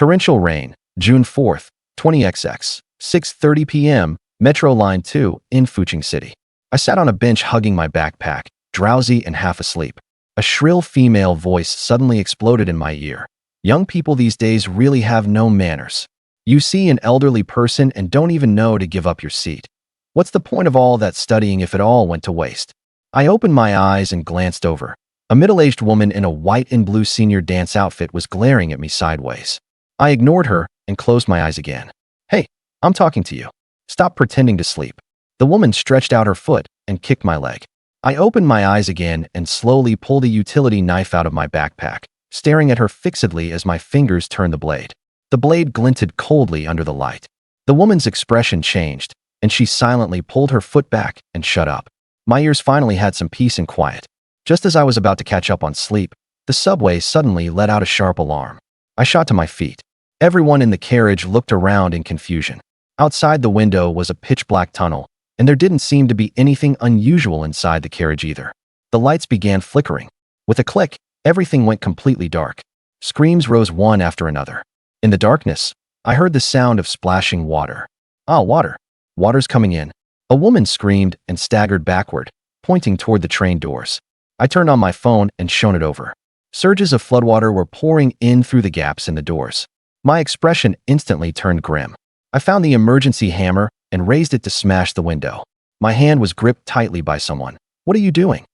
Torrential rain, June 4th, 20XX, 6:30 p.m., Metro Line 2 in Fuching City. I sat on a bench hugging my backpack, drowsy and half asleep. A shrill female voice suddenly exploded in my ear. Young people these days really have no manners. You see an elderly person and don't even know to give up your seat. What's the point of all that studying if it all went to waste? I opened my eyes and glanced over. A middle-aged woman in a white and blue senior dance outfit was glaring at me sideways. I ignored her and closed my eyes again. Hey, I'm talking to you. Stop pretending to sleep. The woman stretched out her foot and kicked my leg. I opened my eyes again and slowly pulled a utility knife out of my backpack, staring at her fixedly as my fingers turned the blade. The blade glinted coldly under the light. The woman's expression changed, and she silently pulled her foot back and shut up. My ears finally had some peace and quiet. Just as I was about to catch up on sleep, the subway suddenly let out a sharp alarm. I shot to my feet. Everyone in the carriage looked around in confusion. Outside the window was a pitch-black tunnel, and there didn't seem to be anything unusual inside the carriage either. The lights began flickering. With a click, everything went completely dark. Screams rose one after another. In the darkness, I heard the sound of splashing water. Ah, water. Water's coming in. A woman screamed and staggered backward, pointing toward the train doors. I turned on my phone and shone it over. Surges of floodwater were pouring in through the gaps in the doors. My expression instantly turned grim. I found the emergency hammer and raised it to smash the window. My hand was gripped tightly by someone. What are you doing?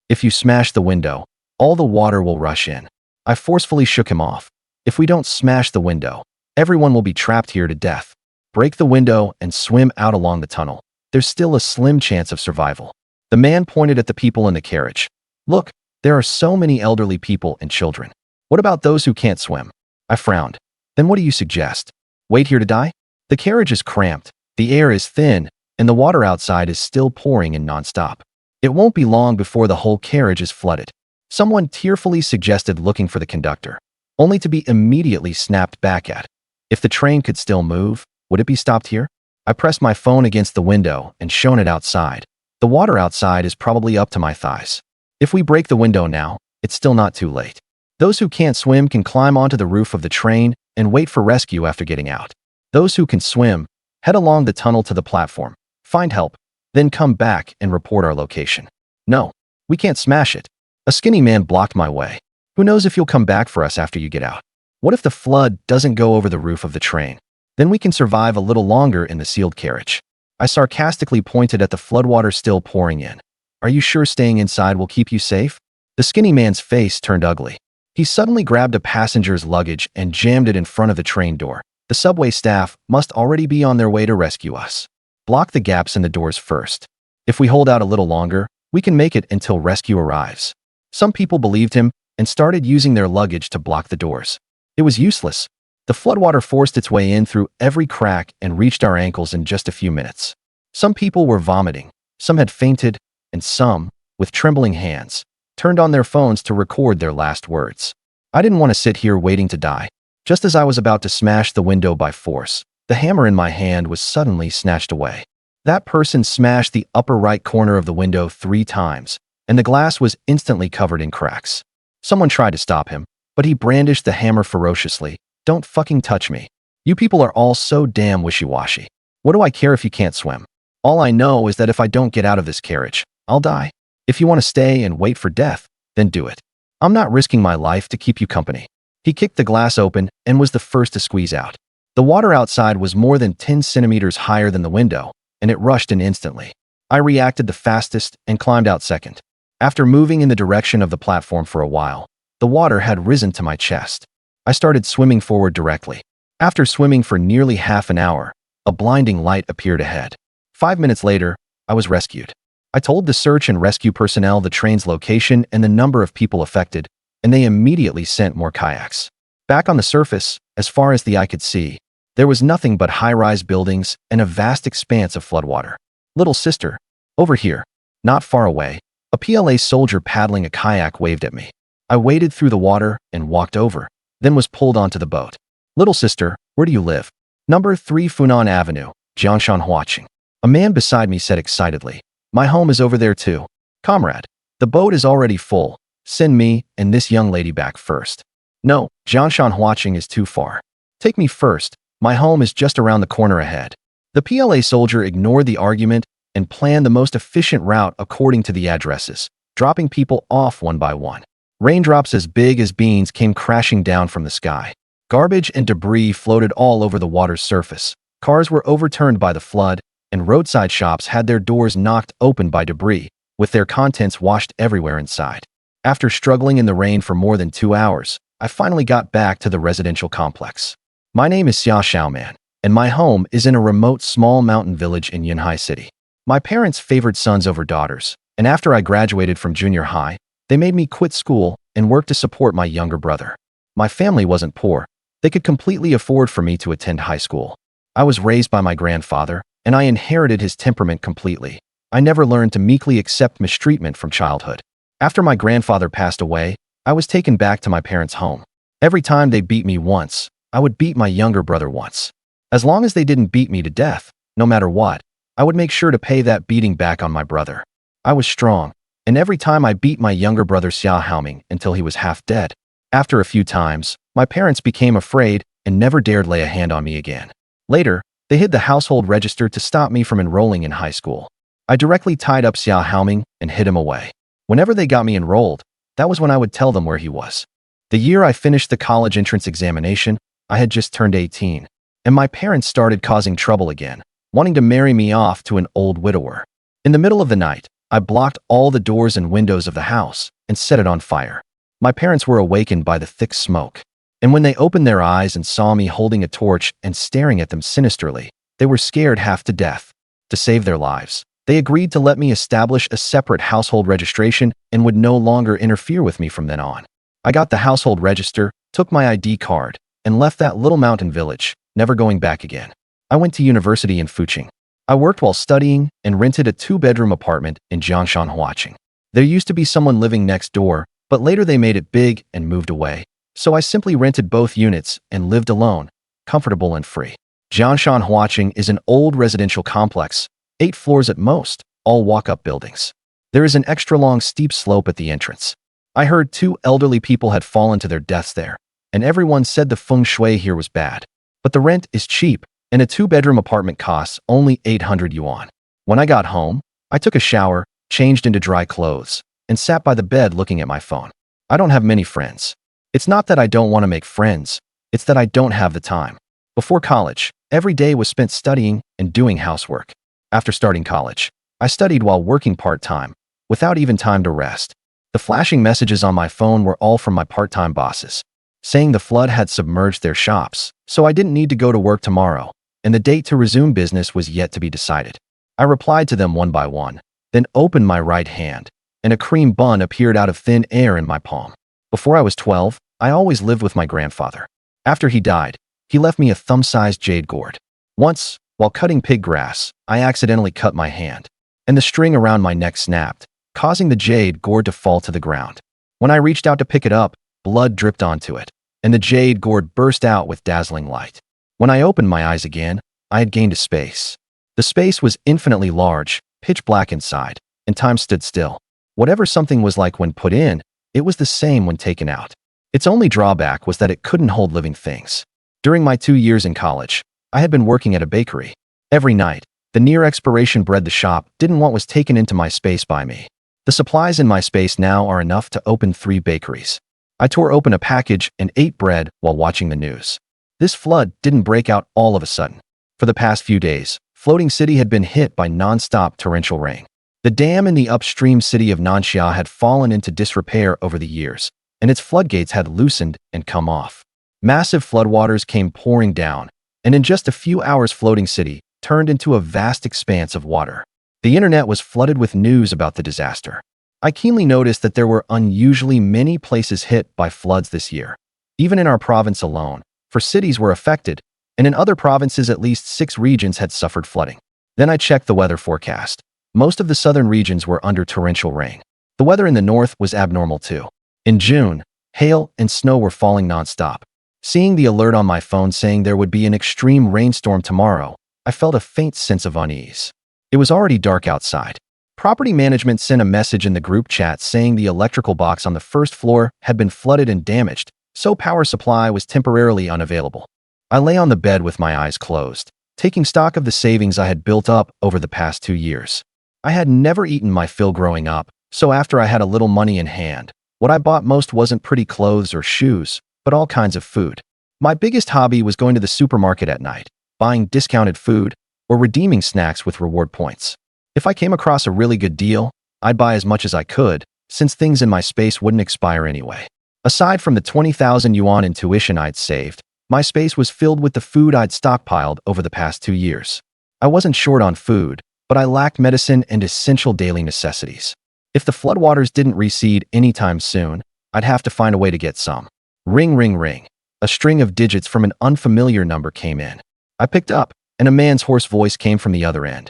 If you smash the window, all the water will rush in. I forcefully shook him off. If we don't smash the window, everyone will be trapped here to death. Break the window and swim out along the tunnel. There's still a slim chance of survival. The man pointed at the people in the carriage. Look, there are so many elderly people and children. What about those who can't swim? I frowned. Then what do you suggest? Wait here to die? The carriage is cramped, the air is thin, and the water outside is still pouring in nonstop. It won't be long before the whole carriage is flooded. Someone tearfully suggested looking for the conductor, only to be immediately snapped back at. If the train could still move, would it be stopped here? I pressed my phone against the window and shone it outside. The water outside is probably up to my thighs. If we break the window now, it's still not too late. Those who can't swim can climb onto the roof of the train and wait for rescue after getting out. Those who can swim, head along the tunnel to the platform, find help, then come back and report our location. No, we can't smash it. A skinny man blocked my way. Who knows if you'll come back for us after you get out? What if the flood doesn't go over the roof of the train? Then we can survive a little longer in the sealed carriage. I sarcastically pointed at the floodwater still pouring in. Are you sure staying inside will keep you safe? The skinny man's face turned ugly. He suddenly grabbed a passenger's luggage and jammed it in front of the train door. The subway staff must already be on their way to rescue us. Block the gaps in the doors first. If we hold out a little longer, we can make it until rescue arrives. Some people believed him and started using their luggage to block the doors. It was useless. The floodwater forced its way in through every crack and reached our ankles in just a few minutes. Some people were vomiting, some had fainted, and some, with trembling hands, turned on their phones to record their last words. I didn't want to sit here waiting to die. Just as I was about to smash the window by force, the hammer in my hand was suddenly snatched away. That person smashed the upper right corner of the window 3 times, and the glass was instantly covered in cracks. Someone tried to stop him, but he brandished the hammer ferociously. Don't fucking touch me. You people are all so damn wishy-washy. What do I care if you can't swim? All I know is that if I don't get out of this carriage, I'll die. If you want to stay and wait for death, then do it. I'm not risking my life to keep you company. He kicked the glass open and was the first to squeeze out. The water outside was more than 10 centimeters higher than the window, and it rushed in instantly. I reacted the fastest and climbed out second. After moving in the direction of the platform for a while, the water had risen to my chest. I started swimming forward directly. After swimming for nearly half an hour, a blinding light appeared ahead. 5 minutes later, I was rescued. I told the search and rescue personnel the train's location and the number of people affected, and they immediately sent more kayaks. Back on the surface, as far as the eye could see, there was nothing but high-rise buildings and a vast expanse of floodwater. Little sister, over here, not far away, a PLA soldier paddling a kayak waved at me. I waded through the water and walked over, then was pulled onto the boat. Little sister, where do you live? Number 3 Funan Avenue, Jiangshan Huaqing. A man beside me said excitedly, my home is over there too. Comrade, the boat is already full. Send me and this young lady back first. No, Jiangshan Huaqing is too far. Take me first. My home is just around the corner ahead. The PLA soldier ignored the argument and planned the most efficient route according to the addresses, dropping people off one by one. Raindrops as big as beans came crashing down from the sky. Garbage and debris floated all over the water's surface. Cars were overturned by the flood, and roadside shops had their doors knocked open by debris, with their contents washed everywhere inside. After struggling in the rain for more than 2 hours, I finally got back to the residential complex. My name is Xia Xiaoman, and my home is in a remote small mountain village in Yunhai City. My parents favored sons over daughters, and after I graduated from junior high, they made me quit school and work to support my younger brother. My family wasn't poor. They could completely afford for me to attend high school. I was raised by my grandfather, and I inherited his temperament completely. I never learned to meekly accept mistreatment from childhood. After my grandfather passed away, I was taken back to my parents' home. Every time they beat me once, I would beat my younger brother once. As long as they didn't beat me to death, no matter what, I would make sure to pay that beating back on my brother. I was strong, and every time I beat my younger brother Xia Xiaoman until he was half dead. After a few times, my parents became afraid and never dared lay a hand on me again. Later, they hid the household register to stop me from enrolling in high school. I directly tied up Xia Xiaoman and hid him away. Whenever they got me enrolled, that was when I would tell them where he was. The year I finished the college entrance examination, I had just turned 18, and my parents started causing trouble again, wanting to marry me off to an old widower. In the middle of the night, I blocked all the doors and windows of the house and set it on fire. My parents were awakened by the thick smoke, and when they opened their eyes and saw me holding a torch and staring at them sinisterly, they were scared half to death. To save their lives, they agreed to let me establish a separate household registration and would no longer interfere with me from then on. I got the household register, took my ID card, and left that little mountain village, never going back again. I went to university in Fuching. I worked while studying and rented a 2-bedroom apartment in Jiangshan, Huaqing. There used to be someone living next door, but later they made it big and moved away. So I simply rented both units and lived alone, comfortable and free. Jiangshan Huaqing is an old residential complex, 8 floors at most, all walk-up buildings. There is an extra long steep slope at the entrance. I heard 2 elderly people had fallen to their deaths there, and everyone said the feng shui here was bad. But the rent is cheap, and a 2-bedroom apartment costs only 800 yuan. When I got home, I took a shower, changed into dry clothes, and sat by the bed looking at my phone. I don't have many friends. It's not that I don't want to make friends, it's that I don't have the time. Before college, every day was spent studying and doing housework. After starting college, I studied while working part-time, without even time to rest. The flashing messages on my phone were all from my part-time bosses, saying the flood had submerged their shops, so I didn't need to go to work tomorrow, and the date to resume business was yet to be decided. I replied to them one by one, then opened my right hand, and a cream bun appeared out of thin air in my palm. Before I was 12, I always lived with my grandfather. After he died, he left me a thumb-sized jade gourd. Once, while cutting pig grass, I accidentally cut my hand, and the string around my neck snapped, causing the jade gourd to fall to the ground. When I reached out to pick it up, blood dripped onto it, and the jade gourd burst out with dazzling light. When I opened my eyes again, I had gained a space. The space was infinitely large, pitch black inside, and time stood still. Whatever something was like when put in, it was the same when taken out. Its only drawback was that it couldn't hold living things. During my 2 years in college, I had been working at a bakery. Every night, the near-expiration bread the shop didn't want was taken into my space by me. The supplies in my space now are enough to open 3 bakeries. I tore open a package and ate bread while watching the news. This flood didn't break out all of a sudden. For the past few days, Floating City had been hit by non-stop torrential rain. The dam in the upstream city of Nanxia had fallen into disrepair over the years, and its floodgates had loosened and come off. Massive floodwaters came pouring down, and in just a few hours Floating City turned into a vast expanse of water. The internet was flooded with news about the disaster. I keenly noticed that there were unusually many places hit by floods this year. Even in our province alone, 4 cities were affected, and in other provinces at least 6 regions had suffered flooding. Then I checked the weather forecast. Most of the southern regions were under torrential rain. The weather in the north was abnormal too. In June, hail and snow were falling nonstop. Seeing the alert on my phone saying there would be an extreme rainstorm tomorrow, I felt a faint sense of unease. It was already dark outside. Property management sent a message in the group chat saying the electrical box on the 1st floor had been flooded and damaged, so power supply was temporarily unavailable. I lay on the bed with my eyes closed, taking stock of the savings I had built up over the past 2 years. I had never eaten my fill growing up, so after I had a little money in hand, what I bought most wasn't pretty clothes or shoes, but all kinds of food. My biggest hobby was going to the supermarket at night, buying discounted food, or redeeming snacks with reward points. If I came across a really good deal, I'd buy as much as I could, since things in my space wouldn't expire anyway. Aside from the 20,000 yuan in tuition I'd saved, my space was filled with the food I'd stockpiled over the past 2 years. I wasn't short on food, but I lacked medicine and essential daily necessities. If the floodwaters didn't recede anytime soon, I'd have to find a way to get some. Ring, ring, ring. A string of digits from an unfamiliar number came in. I picked up, and a man's hoarse voice came from the other end.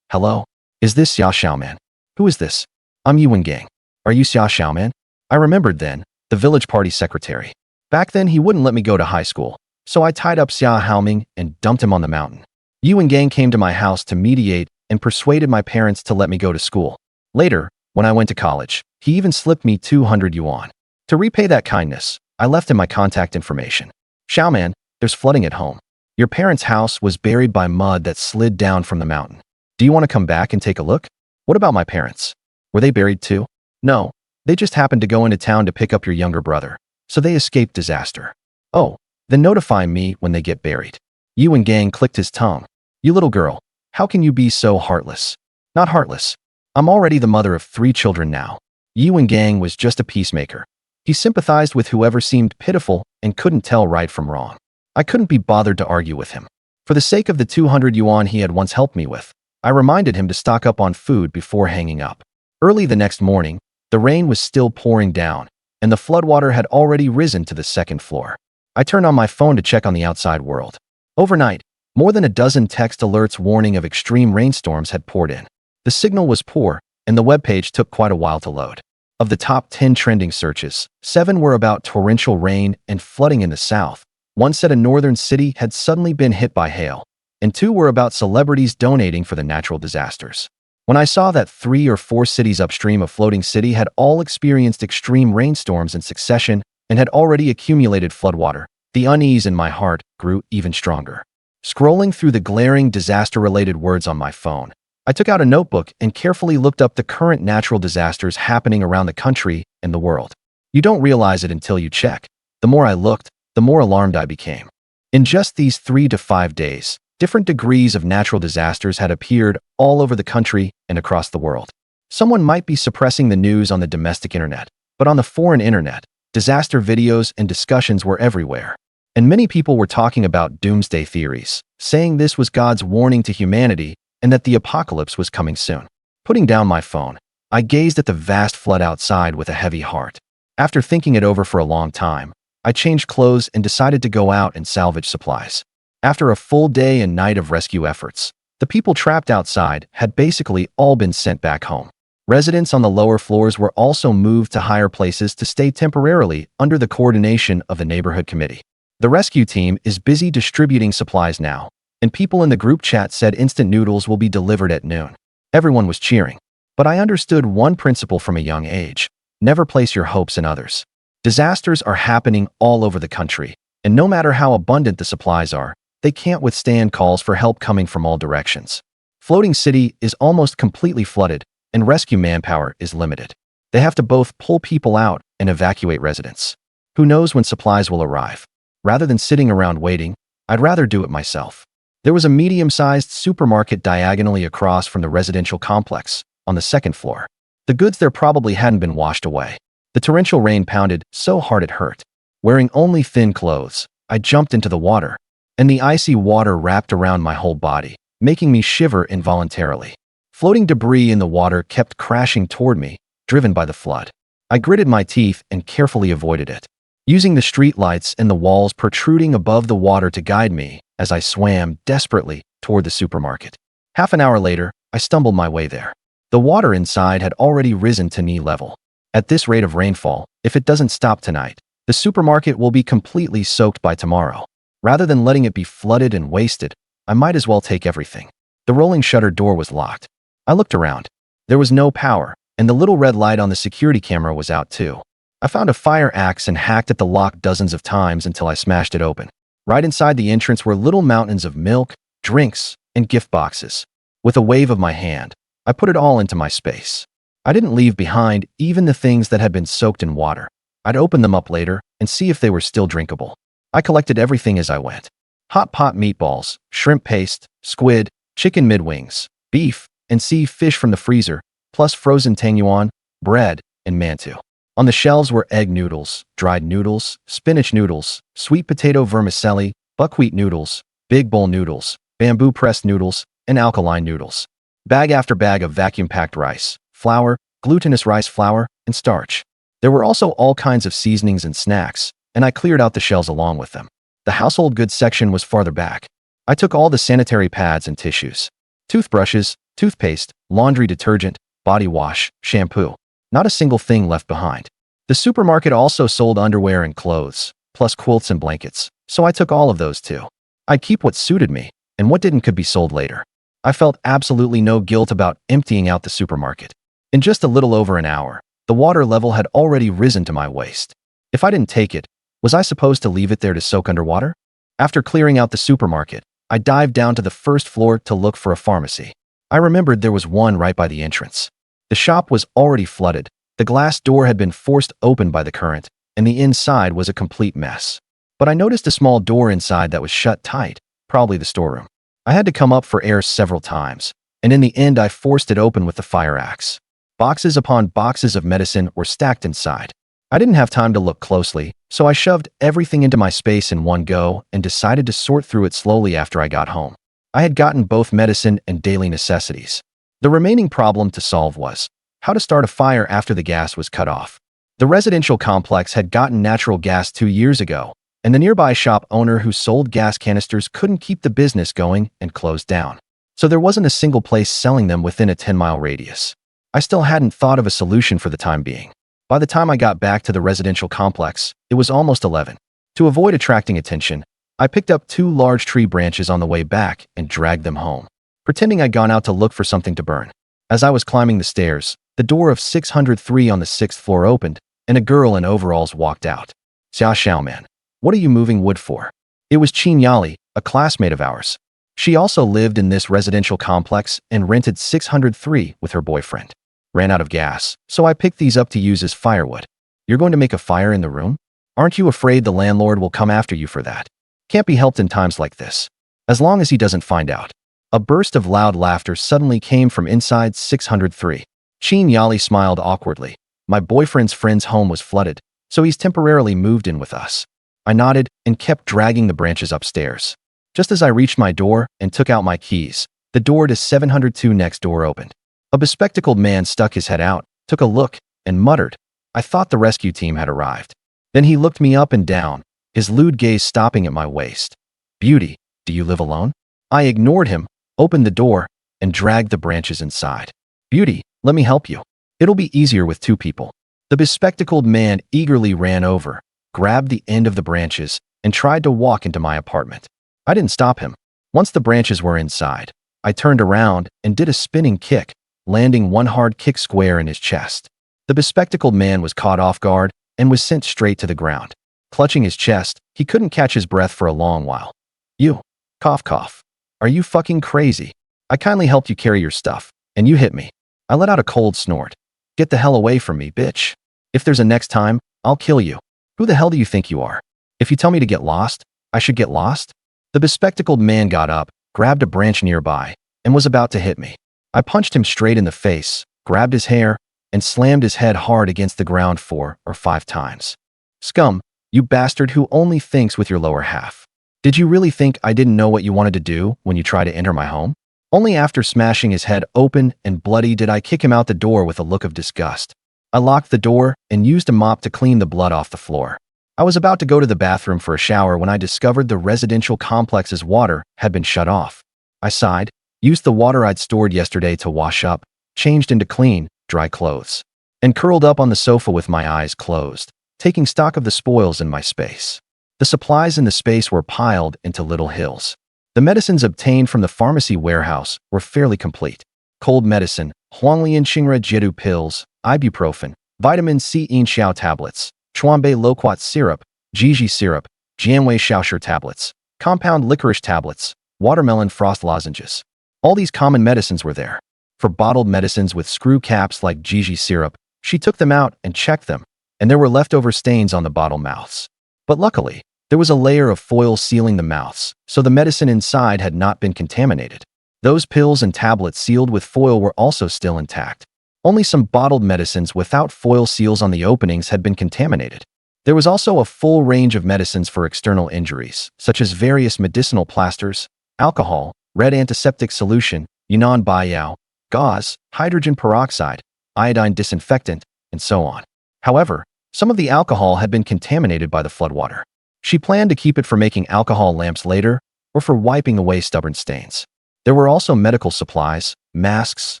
Hello? Is this Xia Xiaoman? Who is this? I'm Yuan Gang. Are you Xia Xiaoman? I remembered then, the village party secretary. Back then he wouldn't let me go to high school, so I tied up Xia Xiaoman and dumped him on the mountain. Yuan Gang came to my house to mediate and persuaded my parents to let me go to school. Later, when I went to college, he even slipped me 200 yuan. To repay that kindness, I left him my contact information. Xiaoman, there's flooding at home. Your parents' house was buried by mud that slid down from the mountain. Do you want to come back and take a look? What about my parents? Were they buried too? No, they just happened to go into town to pick up your younger brother, so they escaped disaster. Oh, then notify me when they get buried. Yuan Gang clicked his tongue. You little girl, how can you be so heartless? Not heartless. I'm already the mother of 3 children now. Yuan Gang was just a peacemaker. He sympathized with whoever seemed pitiful and couldn't tell right from wrong. I couldn't be bothered to argue with him. For the sake of the 200 yuan he had once helped me with, I reminded him to stock up on food before hanging up. Early the next morning, the rain was still pouring down, and the floodwater had already risen to the 2nd floor. I turned on my phone to check on the outside world. Overnight, more than a dozen text alerts warning of extreme rainstorms had poured in. The signal was poor, and the webpage took quite a while to load. Of the top 10 trending searches, 7 were about torrential rain and flooding in the south. 1 said a northern city had suddenly been hit by hail, and 2 were about celebrities donating for the natural disasters. When I saw that 3 or 4 cities upstream of Floating City had all experienced extreme rainstorms in succession and had already accumulated floodwater, the unease in my heart grew even stronger. Scrolling through the glaring disaster-related words on my phone, I took out a notebook and carefully looked up the current natural disasters happening around the country and the world. You don't realize it until you check. The more I looked, the more alarmed I became. In just these 3 to 5 days, different degrees of natural disasters had appeared all over the country and across the world. Someone might be suppressing the news on the domestic internet, but on the foreign internet, disaster videos and discussions were everywhere. And many people were talking about doomsday theories, saying this was God's warning to humanity and that the apocalypse was coming soon. Putting down my phone, I gazed at the vast flood outside with a heavy heart. After thinking it over for a long time, I changed clothes and decided to go out and salvage supplies. After a full day and night of rescue efforts, the people trapped outside had basically all been sent back home. Residents on the lower floors were also moved to higher places to stay temporarily under the coordination of the neighborhood committee. The rescue team is busy distributing supplies now, and people in the group chat said instant noodles will be delivered at noon. Everyone was cheering. But I understood one principle from a young age: never place your hopes in others. Disasters are happening all over the country, and no matter how abundant the supplies are, they can't withstand calls for help coming from all directions. Floating City is almost completely flooded, and rescue manpower is limited. They have to both pull people out and evacuate residents. Who knows when supplies will arrive? Rather than sitting around waiting, I'd rather do it myself. There was a medium-sized supermarket diagonally across from the residential complex, on the 2nd floor. The goods there probably hadn't been washed away. The torrential rain pounded so hard it hurt. Wearing only thin clothes, I jumped into the water, and the icy water wrapped around my whole body, making me shiver involuntarily. Floating debris in the water kept crashing toward me, driven by the flood. I gritted my teeth and carefully avoided it, using the street lights and the walls protruding above the water to guide me as I swam desperately toward the supermarket. Half an hour later, I stumbled my way there. The water inside had already risen to knee level. At this rate of rainfall, if it doesn't stop tonight, the supermarket will be completely soaked by tomorrow. Rather than letting it be flooded and wasted, I might as well take everything. The rolling shutter door was locked. I looked around. There was no power, and the little red light on the security camera was out too. I found a fire axe and hacked at the lock dozens of times until I smashed it open. Right inside the entrance were little mountains of milk, drinks, and gift boxes. With a wave of my hand, I put it all into my space. I didn't leave behind even the things that had been soaked in water. I'd open them up later and see if they were still drinkable. I collected everything as I went. Hot pot meatballs, shrimp paste, squid, chicken mid-wings, beef, and sea fish from the freezer, plus frozen tangyuan, bread, and mantou. On the shelves were egg noodles, dried noodles, spinach noodles, sweet potato vermicelli, buckwheat noodles, big bowl noodles, bamboo pressed noodles, and alkaline noodles. Bag after bag of vacuum-packed rice, flour, glutinous rice flour, and starch. There were also all kinds of seasonings and snacks, and I cleared out the shelves along with them. The household goods section was farther back. I took all the sanitary pads and tissues, toothbrushes, toothpaste, laundry detergent, body wash, shampoo. Not a single thing left behind. The supermarket also sold underwear and clothes, plus quilts and blankets, so I took all of those too. I'd keep what suited me, and what didn't could be sold later. I felt absolutely no guilt about emptying out the supermarket. In just a little over an hour, the water level had already risen to my waist. If I didn't take it, was I supposed to leave it there to soak underwater? After clearing out the supermarket, I dived down to the first floor to look for a pharmacy. I remembered there was one right by the entrance. The shop was already flooded, the glass door had been forced open by the current, and the inside was a complete mess. But I noticed a small door inside that was shut tight, probably the storeroom. I had to come up for air several times, and in the end I forced it open with the fire axe. Boxes upon boxes of medicine were stacked inside. I didn't have time to look closely, so I shoved everything into my space in one go and decided to sort through it slowly after I got home. I had gotten both medicine and daily necessities. The remaining problem to solve was how to start a fire after the gas was cut off. The residential complex had gotten natural gas 2 years ago, and the nearby shop owner who sold gas canisters couldn't keep the business going and closed down. So there wasn't a single place selling them within a 10-mile radius. I still hadn't thought of a solution for the time being. By the time I got back to the residential complex, it was almost 11. To avoid attracting attention, I picked up 2 large tree branches on the way back and dragged them home, pretending I'd gone out to look for something to burn. As I was climbing the stairs, the door of 603 on the 6th floor opened, and a girl in overalls walked out. Xia Xiaoman, what are you moving wood for? It was Qin, a classmate of ours. She also lived in this residential complex and rented 603 with her boyfriend. Ran out of gas, so I picked these up to use as firewood. You're going to make a fire in the room? Aren't you afraid the landlord will come after you for that? Can't be helped in times like this. As long as he doesn't find out. A burst of loud laughter suddenly came from inside 603. Qin smiled awkwardly. My boyfriend's friend's home was flooded, so he's temporarily moved in with us. I nodded and kept dragging the branches upstairs. Just as I reached my door and took out my keys, the door to 702 next door opened. A bespectacled man stuck his head out, took a look, and muttered, I thought the rescue team had arrived. Then he looked me up and down, his lewd gaze stopping at my waist. Beauty, do you live alone? I ignored him, opened the door, and dragged the branches inside. Beauty, let me help you. It'll be easier with 2 people. The bespectacled man eagerly ran over, grabbed the end of the branches, and tried to walk into my apartment. I didn't stop him. Once the branches were inside, I turned around and did a spinning kick, landing one hard kick square in his chest. The bespectacled man was caught off guard and was sent straight to the ground. Clutching his chest, he couldn't catch his breath for a long while. You, cough cough. Are you fucking crazy? I kindly helped you carry your stuff, and you hit me. I let out a cold snort. Get the hell away from me, bitch. If there's a next time, I'll kill you. Who the hell do you think you are? If you tell me to get lost, I should get lost? The bespectacled man got up, grabbed a branch nearby, and was about to hit me. I punched him straight in the face, grabbed his hair, and slammed his head hard against the ground 4 or 5 times. Scum, you bastard who only thinks with your lower half. Did you really think I didn't know what you wanted to do when you tried to enter my home? Only after smashing his head open and bloody did I kick him out the door with a look of disgust. I locked the door and used a mop to clean the blood off the floor. I was about to go to the bathroom for a shower when I discovered the residential complex's water had been shut off. I sighed, used the water I'd stored yesterday to wash up, changed into clean, dry clothes, and curled up on the sofa with my eyes closed, taking stock of the spoils in my space. The supplies in the space were piled into little hills. The medicines obtained from the pharmacy warehouse were fairly complete. Cold medicine, Huanglian Qingre Jiedu pills, ibuprofen, vitamin C Yin Xiao tablets, Chuanbei loquat syrup, Jiji syrup, Jianwei Xiaoshi tablets, compound licorice tablets, watermelon frost lozenges. All these common medicines were there. For bottled medicines with screw caps like Gigi syrup, she took them out and checked them, and there were leftover stains on the bottle mouths. But luckily, there was a layer of foil sealing the mouths, so the medicine inside had not been contaminated. Those pills and tablets sealed with foil were also still intact. Only some bottled medicines without foil seals on the openings had been contaminated. There was also a full range of medicines for external injuries, such as various medicinal plasters, alcohol, red antiseptic solution, Yunnan Baiyao, gauze, hydrogen peroxide, iodine disinfectant, and so on. However, some of the alcohol had been contaminated by the floodwater. She planned to keep it for making alcohol lamps later or for wiping away stubborn stains. There were also medical supplies, masks,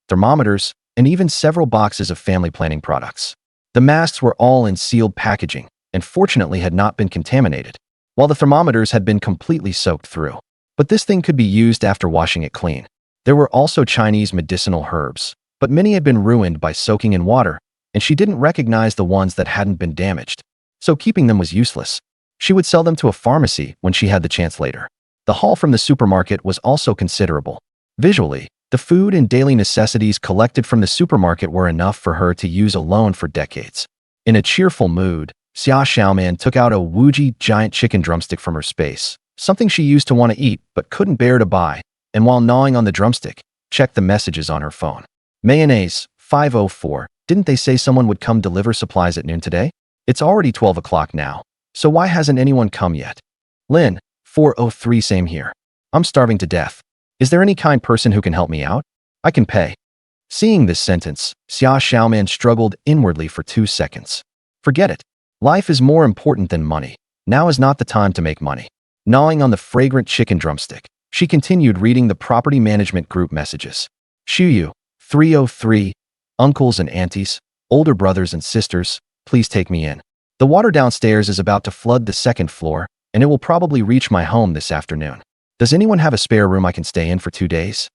thermometers, and even several boxes of family planning products. The masks were all in sealed packaging and fortunately had not been contaminated, while the thermometers had been completely soaked through. But this thing could be used after washing it clean. There were also Chinese medicinal herbs, but many had been ruined by soaking in water, and she didn't recognize the ones that hadn't been damaged. So keeping them was useless. She would sell them to a pharmacy when she had the chance later. The haul from the supermarket was also considerable. Visually, the food and daily necessities collected from the supermarket were enough for her to use alone for decades. In a cheerful mood, Xia Xiaoman took out a Wuji giant chicken drumstick from her space, something she used to want to eat but couldn't bear to buy, and while gnawing on the drumstick, checked the messages on her phone. Mayonnaise, 504, didn't they say someone would come deliver supplies at noon today? It's already 12 o'clock now, so why hasn't anyone come yet? Lin, 403, same here. I'm starving to death. Is there any kind person who can help me out? I can pay. Seeing this sentence, Xia Xiaoman struggled inwardly for 2 seconds. Forget it. Life is more important than money. Now is not the time to make money. Gnawing on the fragrant chicken drumstick, she continued reading the property management group messages. Shuyu, 303, uncles and aunties, older brothers and sisters, please take me in. The water downstairs is about to flood the second floor, and it will probably reach my home this afternoon. Does anyone have a spare room I can stay in for 2 days?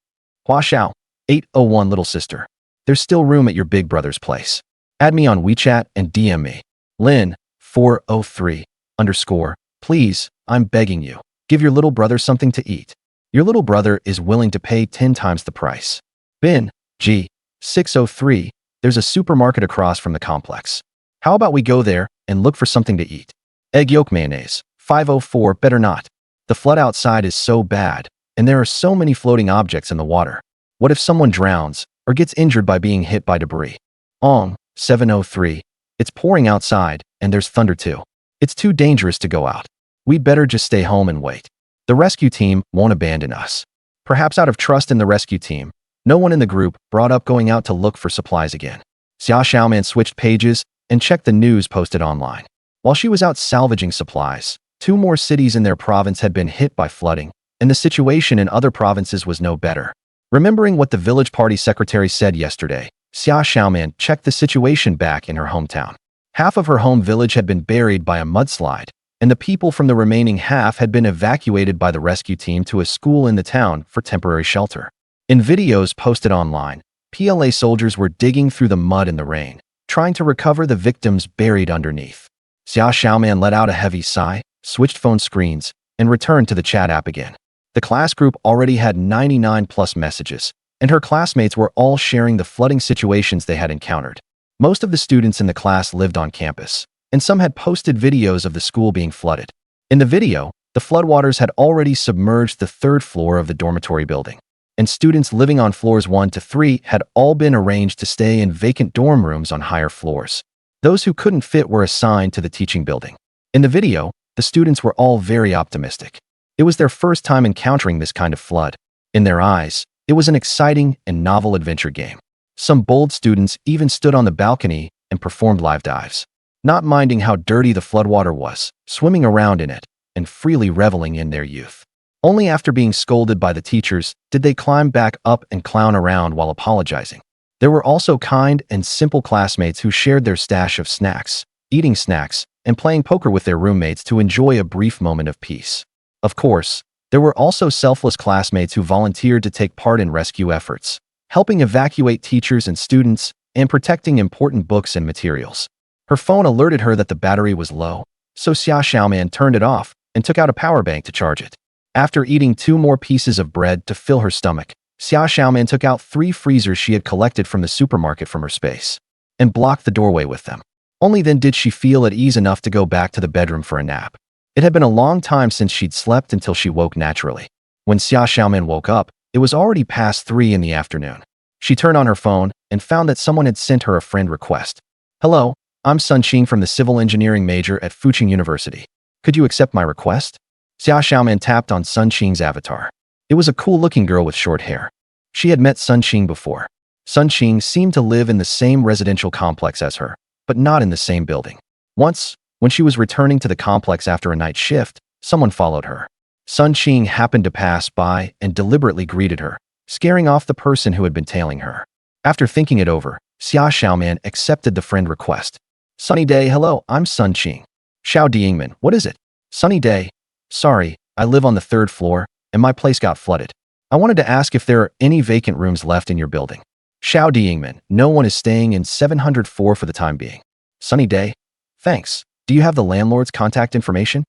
Hua Xiao, 801, little sister. There's still room at your big brother's place. Add me on WeChat and DM me. Lin, 403, _, please, I'm begging you, give your little brother something to eat. Your little brother is willing to pay 10 times the price. Bin, G, 603, there's a supermarket across from the complex. How about we go there and look for something to eat? Egg yolk mayonnaise, 504, better not. The flood outside is so bad, and there are so many floating objects in the water. What if someone drowns or gets injured by being hit by debris? Ong, 703, it's pouring outside, and there's thunder too. It's too dangerous to go out. We'd better just stay home and wait. The rescue team won't abandon us. Perhaps out of trust in the rescue team, no one in the group brought up going out to look for supplies again. Xia Xiaoman switched pages and checked the news posted online. While she was out salvaging supplies, 2 more cities in their province had been hit by flooding, and the situation in other provinces was no better. Remembering what the village party secretary said yesterday, Xia Xiaoman checked the situation back in her hometown. Half of her home village had been buried by a mudslide, and the people from the remaining half had been evacuated by the rescue team to a school in the town for temporary shelter. In videos posted online, PLA soldiers were digging through the mud in the rain, trying to recover the victims buried underneath. Xia Xiaoman let out a heavy sigh, switched phone screens, and returned to the chat app again. The class group already had 99+ messages, and her classmates were all sharing the flooding situations they had encountered. Most of the students in the class lived on campus, and some had posted videos of the school being flooded. In the video, the floodwaters had already submerged the 3rd floor of the dormitory building, and students living on floors 1 to 3 had all been arranged to stay in vacant dorm rooms on higher floors. Those who couldn't fit were assigned to the teaching building. In the video, the students were all very optimistic. It was their first time encountering this kind of flood. In their eyes, it was an exciting and novel adventure game. Some bold students even stood on the balcony and performed live dives, not minding how dirty the floodwater was, swimming around in it, and freely reveling in their youth. Only after being scolded by the teachers did they climb back up and clown around while apologizing. There were also kind and simple classmates who shared their stash of snacks, eating snacks, and playing poker with their roommates to enjoy a brief moment of peace. Of course, there were also selfless classmates who volunteered to take part in rescue efforts, helping evacuate teachers and students and protecting important books and materials. Her phone alerted her that the battery was low, so Xia Xiaoman turned it off and took out a power bank to charge it. After eating 2 more pieces of bread to fill her stomach, Xia Xiaoman took out 3 freezers she had collected from the supermarket from her space and blocked the doorway with them. Only then did she feel at ease enough to go back to the bedroom for a nap. It had been a long time since she'd slept until she woke naturally. When Xia Xiaoman woke up, it was already past 3 in the afternoon. She turned on her phone and found that someone had sent her a friend request. "Hello, I'm Sun Qing from the civil engineering major at Fuqing University. Could you accept my request?" Xia Xiaoman tapped on Sun Qing's avatar. It was a cool-looking girl with short hair. She had met Sun Qing before. Sun Qing seemed to live in the same residential complex as her, but not in the same building. Once, when she was returning to the complex after a night shift, someone followed her. Sun Qing happened to pass by and deliberately greeted her, scaring off the person who had been tailing her. After thinking it over, Xia Xiaoman accepted the friend request. "Sunny day, hello, I'm Sun Qing." "Xiao Dingman, what is it?" "Sunny day. Sorry, I live on the 3rd floor, and my place got flooded. I wanted to ask if there are any vacant rooms left in your building." "Xiao Dingman, no one is staying in 704 for the time being." "Sunny day. Thanks. Do you have the landlord's contact information?"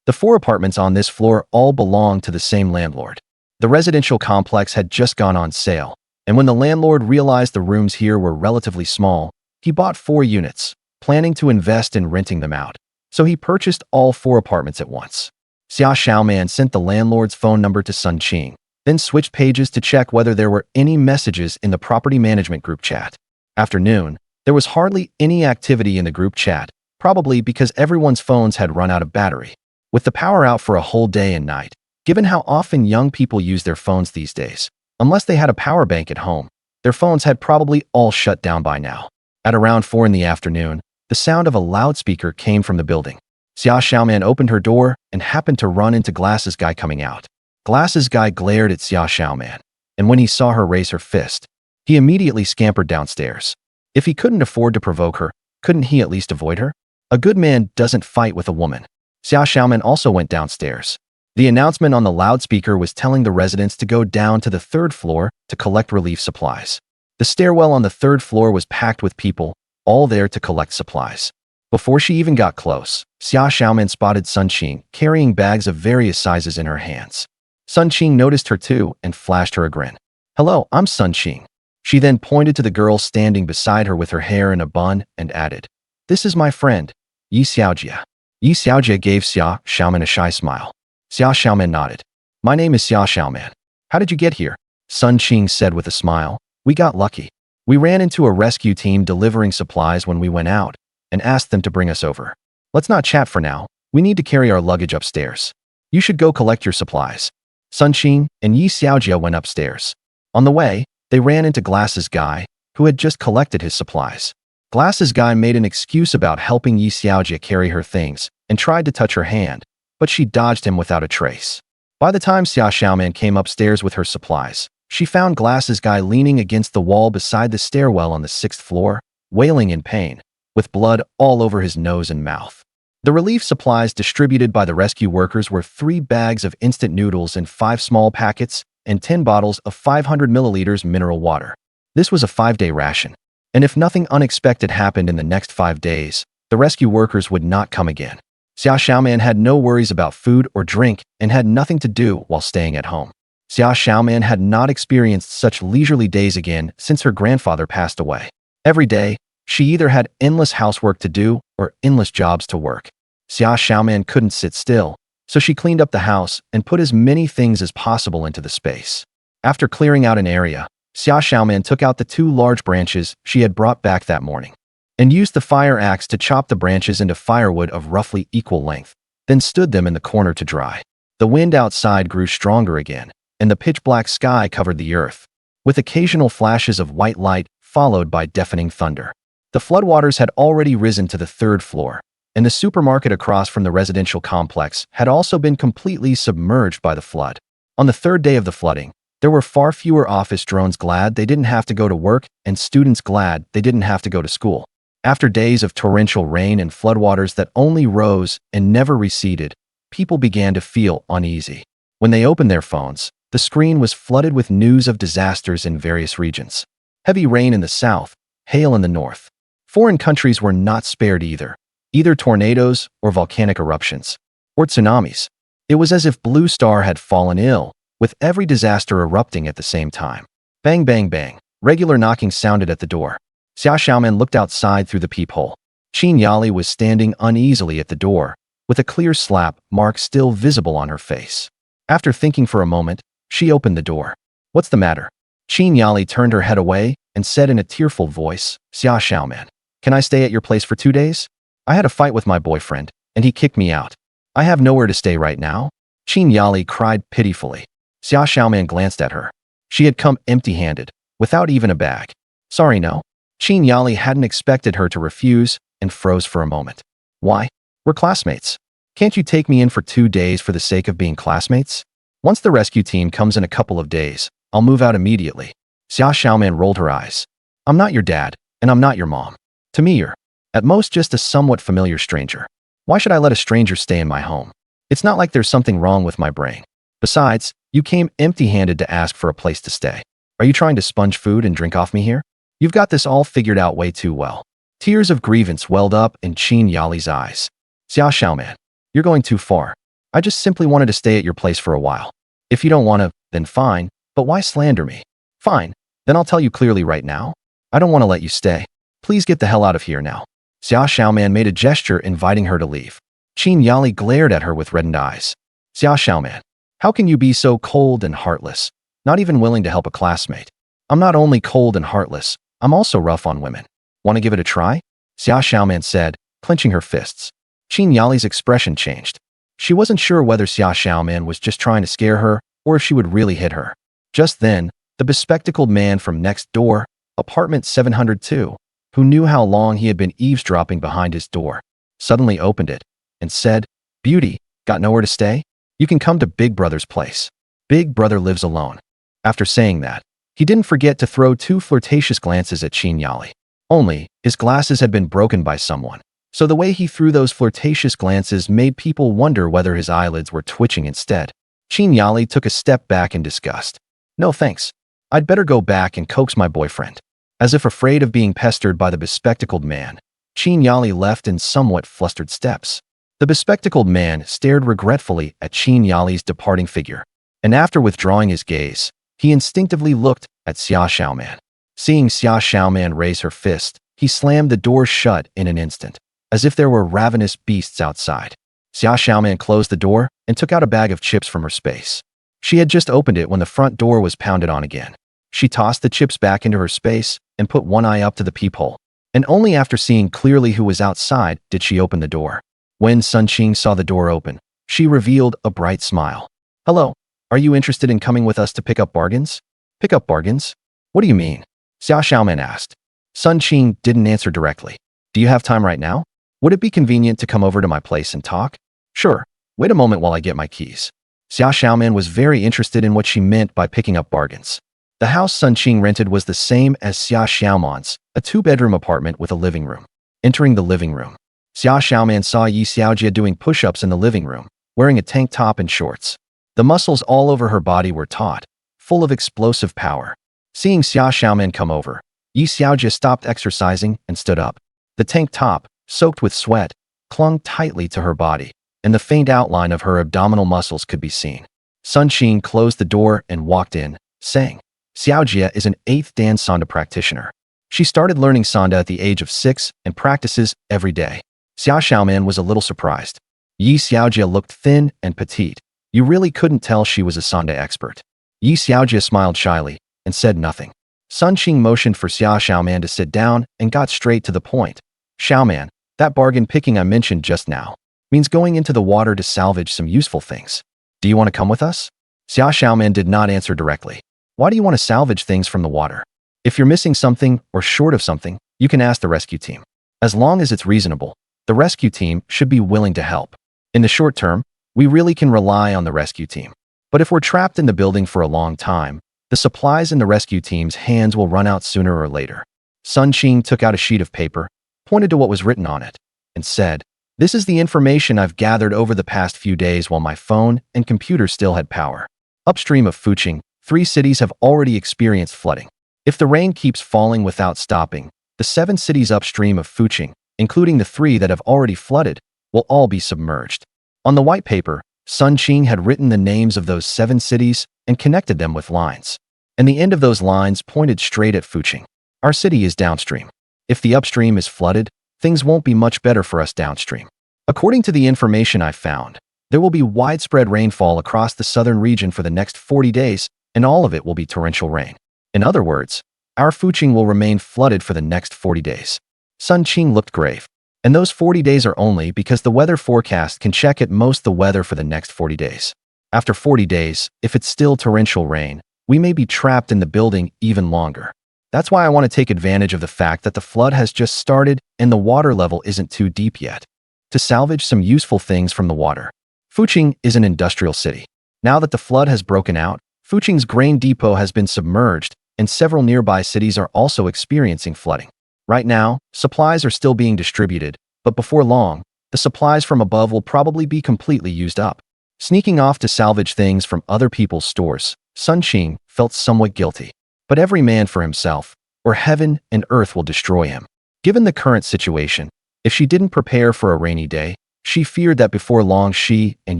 The 4 apartments on this floor all belong to the same landlord. The residential complex had just gone on sale, and when the landlord realized the rooms here were relatively small, he bought 4 units, planning to invest in renting them out. So he purchased all 4 apartments at once. Xia Xiaoman sent the landlord's phone number to Sun Qing, then switched pages to check whether there were any messages in the property management group chat. After noon, there was hardly any activity in the group chat, probably because everyone's phones had run out of battery. With the power out for a whole day and night, given how often young people use their phones these days, unless they had a power bank at home, their phones had probably all shut down by now. At around 4 in the afternoon, the sound of a loudspeaker came from the building. Xia Xiaoman opened her door and happened to run into Glasses Guy coming out. Glasses Guy glared at Xia Xiaoman, and when he saw her raise her fist, he immediately scampered downstairs. If he couldn't afford to provoke her, couldn't he at least avoid her? A good man doesn't fight with a woman. Xia Xiaoman also went downstairs. The announcement on the loudspeaker was telling the residents to go down to the 3rd floor to collect relief supplies. The stairwell on the 3rd floor was packed with people, all there to collect supplies. Before she even got close, Xia Xiaoman spotted Sun Qing carrying bags of various sizes in her hands. Sun Qing noticed her too and flashed her a grin. "Hello, I'm Sun Qing." She then pointed to the girl standing beside her with her hair in a bun and added, "This is my friend, Yi Xiaojia." Yi Xiaojia gave Xia Xiaoman a shy smile. Xia Xiaoman nodded. "My name is Xia Xiaoman. How did you get here?" Sun Qing said with a smile. "We got lucky. We ran into a rescue team delivering supplies when we went out and asked them to bring us over. Let's not chat for now. We need to carry our luggage upstairs. You should go collect your supplies." Sun Qing and Yi Xiaojia went upstairs. On the way, they ran into Glasses Guy, who had just collected his supplies. Glasses Guy made an excuse about helping Yi Xiaojia carry her things and tried to touch her hand, but she dodged him without a trace. By the time Xia Xiaoman came upstairs with her supplies, she found Glasses Guy leaning against the wall beside the stairwell on the 6th floor, wailing in pain, with blood all over his nose and mouth. The relief supplies distributed by the rescue workers were 3 bags of instant noodles in 5 small packets and 10 bottles of 500 milliliters mineral water. This was a 5-day ration. And if nothing unexpected happened in the next 5 days, the rescue workers would not come again. Xia Xiaoman had no worries about food or drink and had nothing to do while staying at home. Xia Xiaoman had not experienced such leisurely days again since her grandfather passed away. Every day, she either had endless housework to do or endless jobs to work. Xia Xiaoman couldn't sit still, so she cleaned up the house and put as many things as possible into the space. After clearing out an area, Xia Xiaoman took out the 2 large branches she had brought back that morning and used the fire axe to chop the branches into firewood of roughly equal length, then stood them in the corner to dry. The wind outside grew stronger again, and the pitch-black sky covered the earth, with occasional flashes of white light followed by deafening thunder. The floodwaters had already risen to the 3rd floor, and the supermarket across from the residential complex had also been completely submerged by the flood. On the 3rd day of the flooding, there were far fewer office drones glad they didn't have to go to work and students glad they didn't have to go to school. After days of torrential rain and floodwaters that only rose and never receded, people began to feel uneasy. When they opened their phones, the screen was flooded with news of disasters in various regions. Heavy rain in the south, hail in the north. Foreign countries were not spared either tornadoes or volcanic eruptions, or tsunamis. It was as if Blue Star had fallen ill, with every disaster erupting at the same time. Bang, bang, bang. Regular knocking sounded at the door. Xia Xiaoman looked outside through the peephole. Qin Yali was standing uneasily at the door, with a clear slap mark still visible on her face. After thinking for a moment, she opened the door. What's the matter? Qin Yali turned her head away and said in a tearful voice, Xia Xiaoman, can I stay at your place for 2 days? I had a fight with my boyfriend, and he kicked me out. I have nowhere to stay right now. Qin Yali cried pitifully. Xia Xiaoman glanced at her. She had come empty-handed, without even a bag. Sorry, no. Qin Yali hadn't expected her to refuse and froze for a moment. Why? We're classmates. Can't you take me in for 2 days for the sake of being classmates? Once the rescue team comes in a couple of days, I'll move out immediately. Xia Xiaoman rolled her eyes. I'm not your dad, and I'm not your mom. To me, you're, at most, just a somewhat familiar stranger. Why should I let a stranger stay in my home? It's not like there's something wrong with my brain. Besides, you came empty-handed to ask for a place to stay. Are you trying to sponge food and drink off me here? You've got this all figured out way too well. Tears of grievance welled up in Qin Yali's eyes. Xia Xiaoman, you're going too far. I just simply wanted to stay at your place for a while. If you don't want to, then fine, but why slander me? Fine, then I'll tell you clearly right now. I don't want to let you stay. Please get the hell out of here now. Xia Xiaoman made a gesture inviting her to leave. Qin Yali glared at her with reddened eyes. Xia Xiaoman, how can you be so cold and heartless, not even willing to help a classmate? I'm not only cold and heartless, I'm also rough on women. Want to give it a try? Xia Xiaoman said, clenching her fists. Qin Yali's expression changed. She wasn't sure whether Xia Xiaoman was just trying to scare her or if she would really hit her. Just then, the bespectacled man from next door, apartment 702, who knew how long he had been eavesdropping behind his door, suddenly opened it and said, Beauty, got nowhere to stay? You can come to Big Brother's place. Big Brother lives alone. After saying that, he didn't forget to throw 2 flirtatious glances at Qin Yali. Only, his glasses had been broken by someone, so the way he threw those flirtatious glances made people wonder whether his eyelids were twitching instead. Qin Yali took a step back in disgust. No thanks. I'd better go back and coax my boyfriend. As if afraid of being pestered by the bespectacled man, Qin Yali left in somewhat flustered steps. The bespectacled man stared regretfully at Qin Yali's departing figure, and after withdrawing his gaze, he instinctively looked at Xia Xiaoman. Seeing Xia Xiaoman raise her fist, he slammed the door shut in an instant, as if there were ravenous beasts outside. Xia Xiaoman closed the door and took out a bag of chips from her space. She had just opened it when the front door was pounded on again. She tossed the chips back into her space and put one eye up to the peephole, and only after seeing clearly who was outside did she open the door. When Sun Qing saw the door open, she revealed a bright smile. Hello, are you interested in coming with us to pick up bargains? Pick up bargains? What do you mean? Xia Xiaoman asked. Sun Qing didn't answer directly. Do you have time right now? Would it be convenient to come over to my place and talk? Sure, wait a moment while I get my keys. Xia Xiaoman was very interested in what she meant by picking up bargains. The house Sun Qing rented was the same as Xia Xiaoman's, a 2-bedroom apartment with a living room. Entering the living room, Xia Xiaoman saw Yi Xiaojie doing push-ups in the living room, wearing a tank top and shorts. The muscles all over her body were taut, full of explosive power. Seeing Xia Xiaoman come over, Yi Xiaojie stopped exercising and stood up. The tank top, soaked with sweat, clung tightly to her body, and the faint outline of her abdominal muscles could be seen. Sun Qing closed the door and walked in, saying, Xiaojie is an 8th Dan Sanda practitioner. She started learning Sanda at the age of 6 and practices every day. Xia Xiaoman was a little surprised. Yi Xiaojie looked thin and petite. You really couldn't tell she was a Sanda expert. Yi Xiaojie smiled shyly and said nothing. Sun Qing motioned for Xia Xiaoman to sit down and got straight to the point. Xiaoman, that bargain picking I mentioned just now means going into the water to salvage some useful things. Do you want to come with us? Xia Xiaoman did not answer directly. Why do you want to salvage things from the water? If you're missing something or short of something, you can ask the rescue team. As long as it's reasonable, the rescue team should be willing to help. In the short term, we really can rely on the rescue team. But if we're trapped in the building for a long time, the supplies in the rescue team's hands will run out sooner or later. Sun Qing took out a sheet of paper, pointed to what was written on it, and said, This is the information I've gathered over the past few days while my phone and computer still had power. Upstream of Fuqing, 3 cities have already experienced flooding. If the rain keeps falling without stopping, the 7 cities upstream of Fuqing, including the 3 that have already flooded, will all be submerged. On the white paper, Sun Qing had written the names of those 7 cities and connected them with lines. And the end of those lines pointed straight at Fuqing. Our city is downstream. If the upstream is flooded, things won't be much better for us downstream. According to the information I found, there will be widespread rainfall across the southern region for the next 40 days, and all of it will be torrential rain. In other words, our Fuqing will remain flooded for the next 40 days. Sun Qing looked grave. And those 40 days are only because the weather forecast can check at most the weather for the next 40 days. After 40 days, if it's still torrential rain, we may be trapped in the building even longer. That's why I want to take advantage of the fact that the flood has just started and the water level isn't too deep yet, to salvage some useful things from the water. Fuqing is an industrial city. Now that the flood has broken out, Fuqing's grain depot has been submerged, and several nearby cities are also experiencing flooding. Right now, supplies are still being distributed, but before long, the supplies from above will probably be completely used up. Sneaking off to salvage things from other people's stores, Sun Qing felt somewhat guilty. But every man for himself, or heaven and earth will destroy him. Given the current situation, if she didn't prepare for a rainy day, she feared that before long she and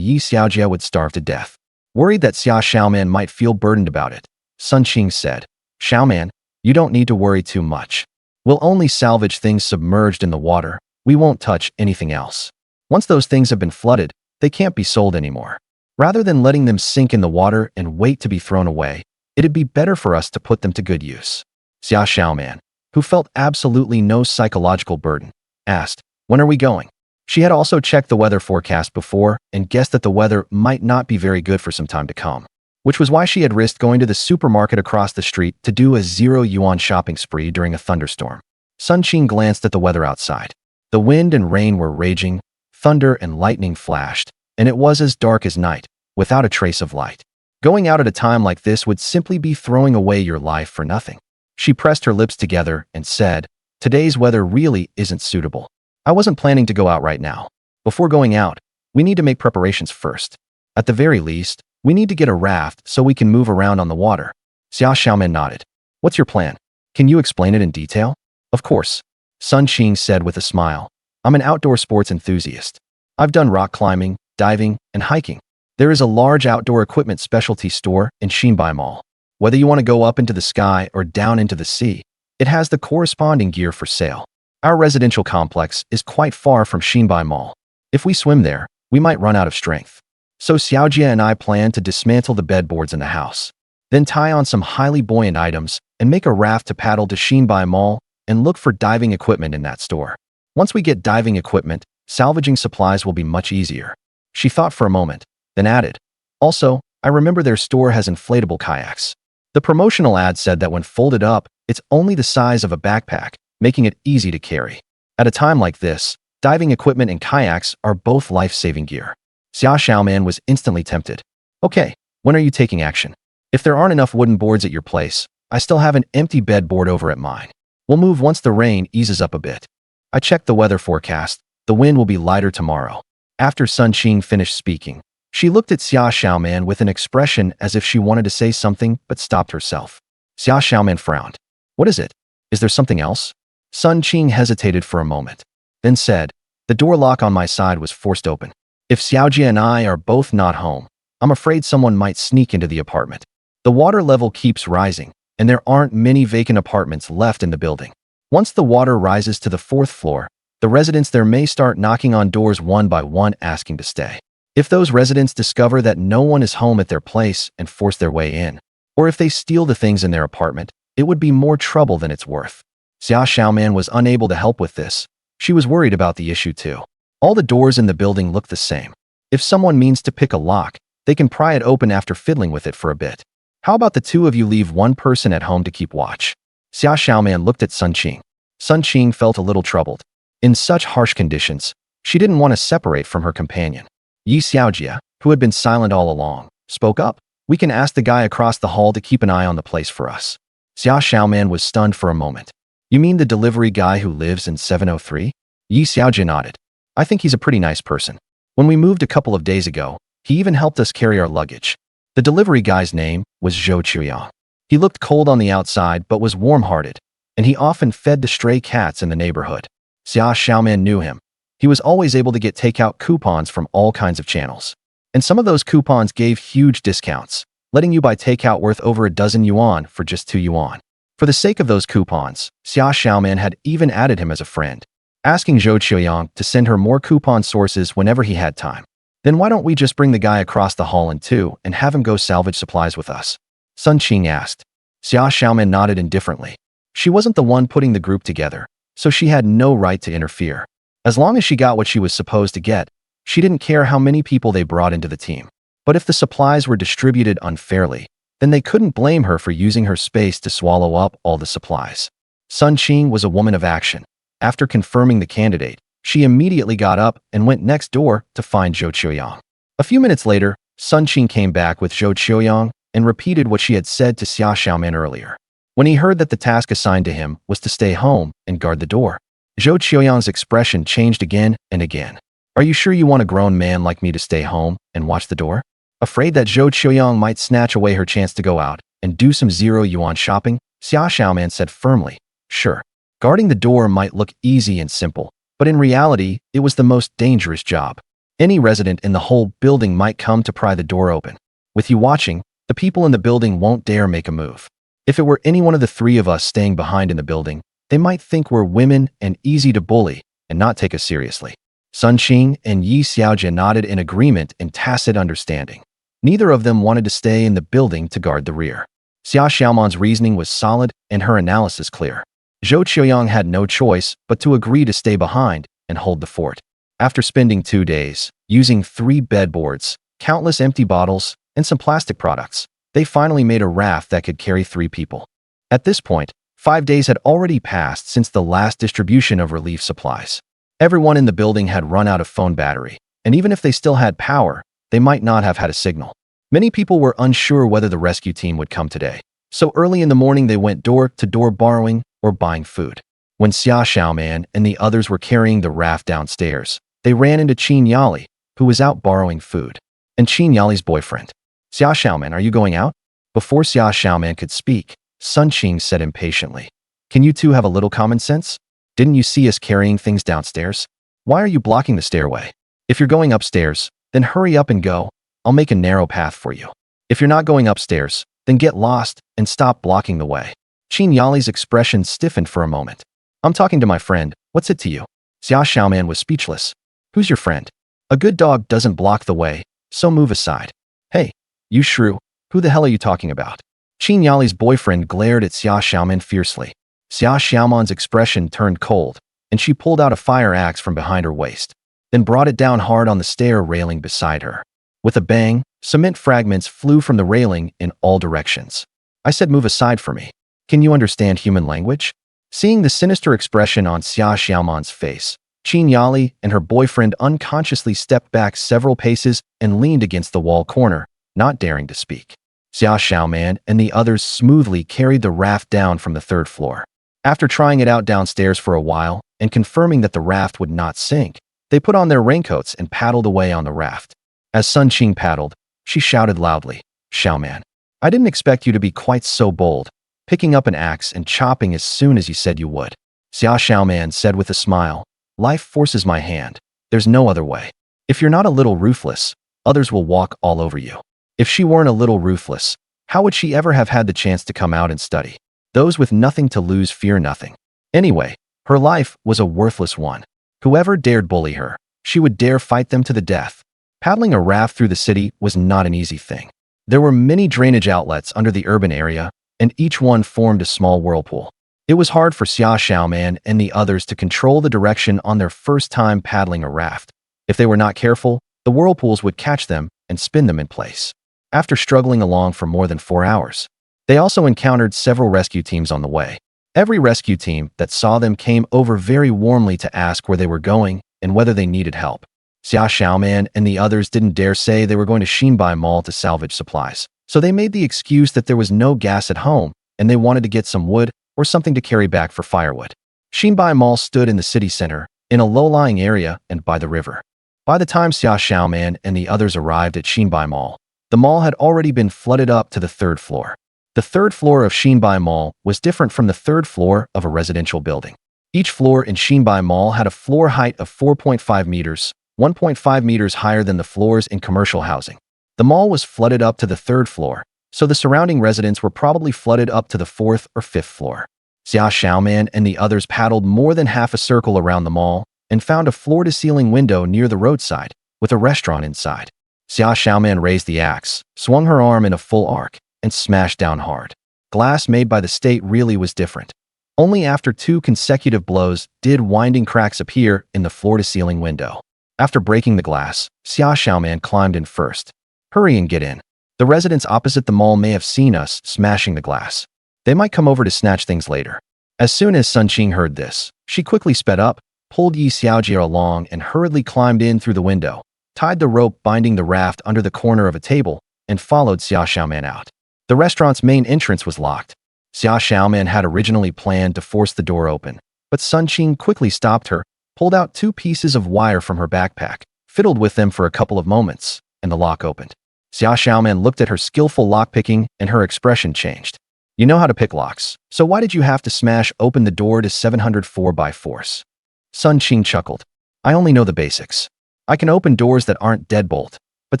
Xia Xiaoman would starve to death. Worried that Xia Xiaoman might feel burdened about it, Sun Qing said, "Xiaoman, you don't need to worry too much. We'll only salvage things submerged in the water. We won't touch anything else. Once those things have been flooded, they can't be sold anymore. Rather than letting them sink in the water and wait to be thrown away, it'd be better for us to put them to good use." Xia Xiaoman, who felt absolutely no psychological burden, asked, "When are we going?" She had also checked the weather forecast before and guessed that the weather might not be very good for some time to come, which was why she had risked going to the supermarket across the street to do a 0 yuan shopping spree during a thunderstorm. Sun Qing glanced at the weather outside. The wind and rain were raging, thunder and lightning flashed, and it was as dark as night, without a trace of light. Going out at a time like this would simply be throwing away your life for nothing. She pressed her lips together and said, "Today's weather really isn't suitable. I wasn't planning to go out right now. Before going out, we need to make preparations first. At the very least, we need to get a raft so we can move around on the water." Xia Xiaoman nodded. "What's your plan? Can you explain it in detail?" "Of course," Sun Qing said with a smile. "I'm an outdoor sports enthusiast. I've done rock climbing, diving, and hiking. There is a large outdoor equipment specialty store in Xinbai Mall. Whether you want to go up into the sky or down into the sea, it has the corresponding gear for sale. Our residential complex is quite far from Xinbai Mall. If we swim there, we might run out of strength. So Xiaojia and I plan to dismantle the bedboards in the house, then tie on some highly buoyant items and make a raft to paddle to Xinbai Mall and look for diving equipment in that store. Once we get diving equipment, salvaging supplies will be much easier." She thought for a moment, then added, "Also, I remember their store has inflatable kayaks. The promotional ad said that when folded up, it's only the size of a backpack, making it easy to carry. At a time like this, diving equipment and kayaks are both life-saving gear." Xia Xiaoman was instantly tempted. "Okay, when are you taking action? If there aren't enough wooden boards at your place, I still have an empty bed board over at mine. We'll move once the rain eases up a bit. I checked the weather forecast. The wind will be lighter tomorrow." After Sun Qing finished speaking, she looked at Xia Xiaoman with an expression as if she wanted to say something but stopped herself. Xia Xiaoman frowned. "What is it? Is there something else?" Sun Qing hesitated for a moment, then said, "The door lock on my side was forced open. If Xiaojia and I are both not home, I'm afraid someone might sneak into the apartment. The water level keeps rising, and there aren't many vacant apartments left in the building. Once the water rises to the 4th floor, the residents there may start knocking on doors one by one asking to stay. If those residents discover that no one is home at their place and force their way in, or if they steal the things in their apartment, it would be more trouble than it's worth." Xia Xiaoman was unable to help with this. She was worried about the issue too. All the doors in the building look the same. If someone means to pick a lock, they can pry it open after fiddling with it for a bit. How about the two of you leave one person at home to keep watch? Xia Xiaoman looked at Sun Qing. Sun Qing felt a little troubled. In such harsh conditions, she didn't want to separate from her companion. Yi Xiaojia, who had been silent all along, spoke up. "We can ask the guy across the hall to keep an eye on the place for us." Xia Xiaoman was stunned for a moment. "You mean the delivery guy who lives in 703? Yi Xiaojia nodded. "I think he's a pretty nice person. When we moved a couple of days ago, he even helped us carry our luggage." The delivery guy's name was Zhou Chuyang. He looked cold on the outside but was warm-hearted, and he often fed the stray cats in the neighborhood. Xia Xiaoman knew him. He was always able to get takeout coupons from all kinds of channels. And some of those coupons gave huge discounts, letting you buy takeout worth over a dozen yuan for just 2 yuan. For the sake of those coupons, Xia Xiaoman had even added him as a friend, asking Zhou Qiuyang to send her more coupon sources whenever he had time. Then why don't we just bring the guy across the hall in two and have him go salvage supplies with us? Sun Qing asked. Xia Xiaoman nodded indifferently. She wasn't the one putting the group together, so she had no right to interfere. As long as she got what she was supposed to get, she didn't care how many people they brought into the team. But if the supplies were distributed unfairly, then they couldn't blame her for using her space to swallow up all the supplies. Sun Qing was a woman of action. After confirming the candidate, she immediately got up and went next door to find Zhou Qiuyang. A few minutes later, Sun Qing came back with Zhou Qiuyang and repeated what she had said to Xia Xiaoman earlier. When he heard that the task assigned to him was to stay home and guard the door, Zhou Qiuyang's expression changed again and again. Are you sure you want a grown man like me to stay home and watch the door? Afraid that Zhou Qiuyang might snatch away her chance to go out and do some 0 yuan shopping, Xia Xiaoman said firmly, sure. Guarding the door might look easy and simple, but in reality, it was the most dangerous job. Any resident in the whole building might come to pry the door open. With you watching, the people in the building won't dare make a move. If it were any one of the 3 of us staying behind in the building, they might think we're women and easy to bully and not take us seriously. Sun Qing and Yi Xiaojie nodded in agreement and tacit understanding. Neither of them wanted to stay in the building to guard the rear. Xia Xiaoman's reasoning was solid and her analysis clear. Zhou Qiuyang had no choice but to agree to stay behind and hold the fort. After spending 2 days, using 3 bedboards, countless empty bottles, and some plastic products, they finally made a raft that could carry 3 people. At this point, 5 days had already passed since the last distribution of relief supplies. Everyone in the building had run out of phone battery, and even if they still had power, they might not have had a signal. Many people were unsure whether the rescue team would come today, so early in the morning they went door to door borrowing or buying food. When Xia Xiaoman and the others were carrying the raft downstairs, they ran into Qin Yali, who was out borrowing food, and Qin Yali's boyfriend. Xia Xiaoman, are you going out? Before Xia Xiaoman could speak, Sun Qing said impatiently, can you two have a little common sense? Didn't you see us carrying things downstairs? Why are you blocking the stairway? If you're going upstairs, then hurry up and go. I'll make a narrow path for you. If you're not going upstairs, then get lost and stop blocking the way. Qin Yali's expression stiffened for a moment. I'm talking to my friend. What's it to you? Xia Xiaoman was speechless. Who's your friend? A good dog doesn't block the way, so move aside. Hey, you shrew, who the hell are you talking about? Qin Yali's boyfriend glared at Xia Xiaoman fiercely. Xia Xiaoman's expression turned cold, and she pulled out a fire axe from behind her waist, then brought it down hard on the stair railing beside her. With a bang, cement fragments flew from the railing in all directions. I said move aside for me. Can you understand human language? Seeing the sinister expression on Xia Xiaoman's face, Qin Yali and her boyfriend unconsciously stepped back several paces and leaned against the wall corner, not daring to speak. Xia Xiaoman and the others smoothly carried the raft down from the 3rd floor. After trying it out downstairs for a while and confirming that the raft would not sink, they put on their raincoats and paddled away on the raft. As Sun Qing paddled, she shouted loudly, Xiaoman, I didn't expect you to be quite so bold, picking up an axe and chopping as soon as you said you would. Xia Xiaoman said with a smile, life forces my hand. There's no other way. If you're not a little ruthless, others will walk all over you. If she weren't a little ruthless, how would she ever have had the chance to come out and study? Those with nothing to lose fear nothing. Anyway, her life was a worthless one. Whoever dared bully her, she would dare fight them to the death. Paddling a raft through the city was not an easy thing. There were many drainage outlets under the urban area, and each one formed a small whirlpool. It was hard for Xia Xiaoman and the others to control the direction on their first time paddling a raft. If they were not careful, the whirlpools would catch them and spin them in place. After struggling along for more than 4 hours, they also encountered several rescue teams on the way. Every rescue team that saw them came over very warmly to ask where they were going and whether they needed help. Xia Xiaoman and the others didn't dare say they were going to Xinbai Mall to salvage supplies, so they made the excuse that there was no gas at home and they wanted to get some wood or something to carry back for firewood. Xinbai Mall stood in the city center, in a low-lying area and by the river. By the time Xia Xiaoman and the others arrived at Xinbai Mall, the mall had already been flooded up to the 3rd floor. The 3rd floor of Xinbai Mall was different from the 3rd floor of a residential building. Each floor in Xinbai Mall had a floor height of 4.5 meters, 1.5 meters higher than the floors in commercial housing. The mall was flooded up to the third floor, so the surrounding residents were probably flooded up to the fourth or fifth floor. Xia Xiaoman and the others paddled more than half a circle around the mall and found a floor-to-ceiling window near the roadside, with a restaurant inside. Xia Xiaoman raised the axe, swung her arm in a full arc, and smashed down hard. Glass made by the state really was different. Only after 2 consecutive blows did winding cracks appear in the floor-to-ceiling window. After breaking the glass, Xia Xiaoman climbed in first. Hurry and get in. The residents opposite the mall may have seen us smashing the glass. They might come over to snatch things later. As soon as Sun Qing heard this, she quickly sped up, pulled Yi Xiaojie along and hurriedly climbed in through the window, tied the rope binding the raft under the corner of a table, and followed Xia Xiaoman out. The restaurant's main entrance was locked. Xia Xiaoman had originally planned to force the door open, but Sun Qing quickly stopped her, pulled out 2 pieces of wire from her backpack, fiddled with them for a couple of moments, and the lock opened. Xia Xiaoman looked at her skillful lockpicking and her expression changed. You know how to pick locks, so why did you have to smash open the door to 704 by force? Sun Qing chuckled. I only know the basics. I can open doors that aren't deadbolt, but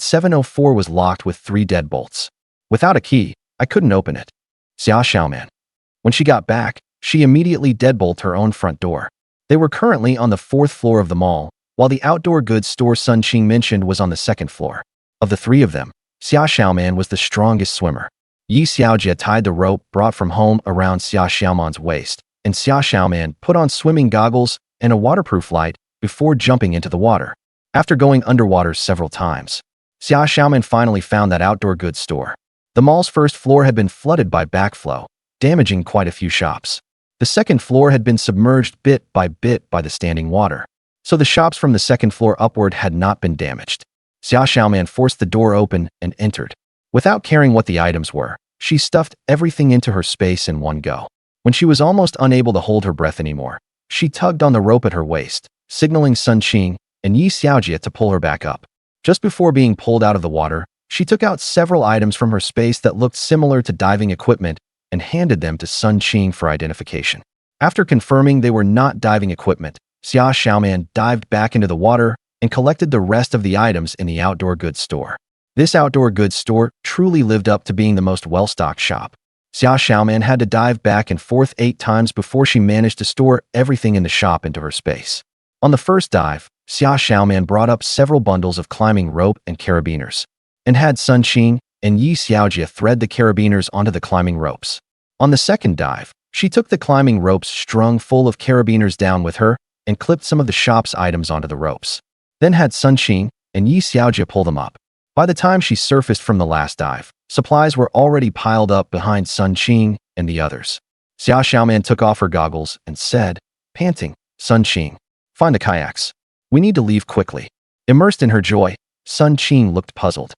704 was locked with 3 deadbolts. Without a key, I couldn't open it. Xia Xiaoman. When she got back, she immediately deadbolted her own front door. They were currently on the 4th floor of the mall, while the outdoor goods store Sun Qing mentioned was on the 2nd floor. Of the 3 of them, Xia Xiaoman was the strongest swimmer. Yi Xiaojie tied the rope brought from home around Xia Xiaoman's waist, and Xia Xiaoman put on swimming goggles and a waterproof light before jumping into the water. After going underwater several times, Xia Xiaoman finally found that outdoor goods store. The mall's 1st floor had been flooded by backflow, damaging quite a few shops. The 2nd floor had been submerged bit by the standing water, so the shops from the 2nd floor upward had not been damaged. Xia Xiaoman forced the door open and entered. Without caring what the items were, she stuffed everything into her space in one go. When she was almost unable to hold her breath anymore, she tugged on the rope at her waist, signaling Sun Qing and Yi Xiaojie to pull her back up. Just before being pulled out of the water, she took out several items from her space that looked similar to diving equipment and handed them to Sun Qing for identification. After confirming they were not diving equipment, Xia Xiaoman dived back into the water and collected the rest of the items in the outdoor goods store. This outdoor goods store truly lived up to being the most well-stocked shop. Xia Xiaoman had to dive back and forth 8 times before she managed to store everything in the shop into her space. On the first dive, Xia Xiaoman brought up several bundles of climbing rope and carabiners, and had Sun Qing and Yi Xiaojie thread the carabiners onto the climbing ropes. On the second dive, she took the climbing ropes strung full of carabiners down with her and clipped some of the shop's items onto the ropes. Then had Sun Qing and Yi Xiaojie pull them up. By the time she surfaced from the last dive, supplies were already piled up behind Sun Qing and the others. Xia Xiaoman took off her goggles and said, panting, Sun Qing, find the kayaks. We need to leave quickly. Immersed in her joy, Sun Qing looked puzzled.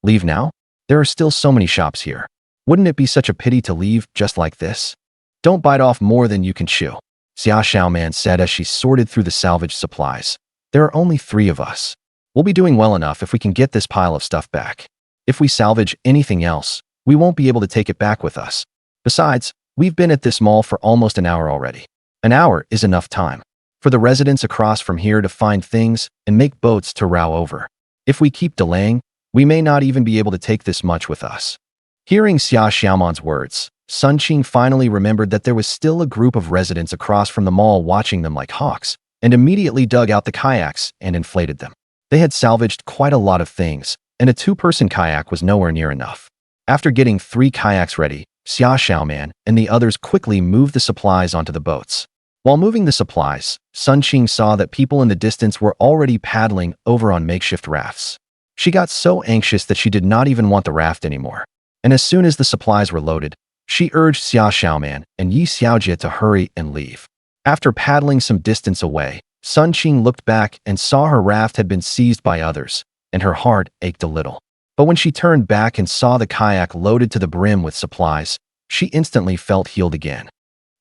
Leave now? There are still so many shops here. Wouldn't it be such a pity to leave just like this? Don't bite off more than you can chew, Xia Xiaoman said as she sorted through the salvaged supplies. There are only 3 of us. We'll be doing well enough if we can get this pile of stuff back. If we salvage anything else, we won't be able to take it back with us. Besides, we've been at this mall for almost an hour already. An hour is enough time for the residents across from here to find things and make boats to row over. If we keep delaying, we may not even be able to take this much with us. Hearing Xia Xiaoman's words, Sun Qing finally remembered that there was still a group of residents across from the mall watching them like hawks, and immediately dug out the kayaks and inflated them. They had salvaged quite a lot of things, and a 2-person kayak was nowhere near enough. After getting 3 kayaks ready, Xia Xiaoman and the others quickly moved the supplies onto the boats. While moving the supplies, Sun Qing saw that people in the distance were already paddling over on makeshift rafts. She got so anxious that she did not even want the raft anymore. And as soon as the supplies were loaded, she urged Xia Xiaoman and Yi Xiaojie to hurry and leave. After paddling some distance away, Sun Qing looked back and saw her raft had been seized by others, and her heart ached a little. But when she turned back and saw the kayak loaded to the brim with supplies, she instantly felt healed again.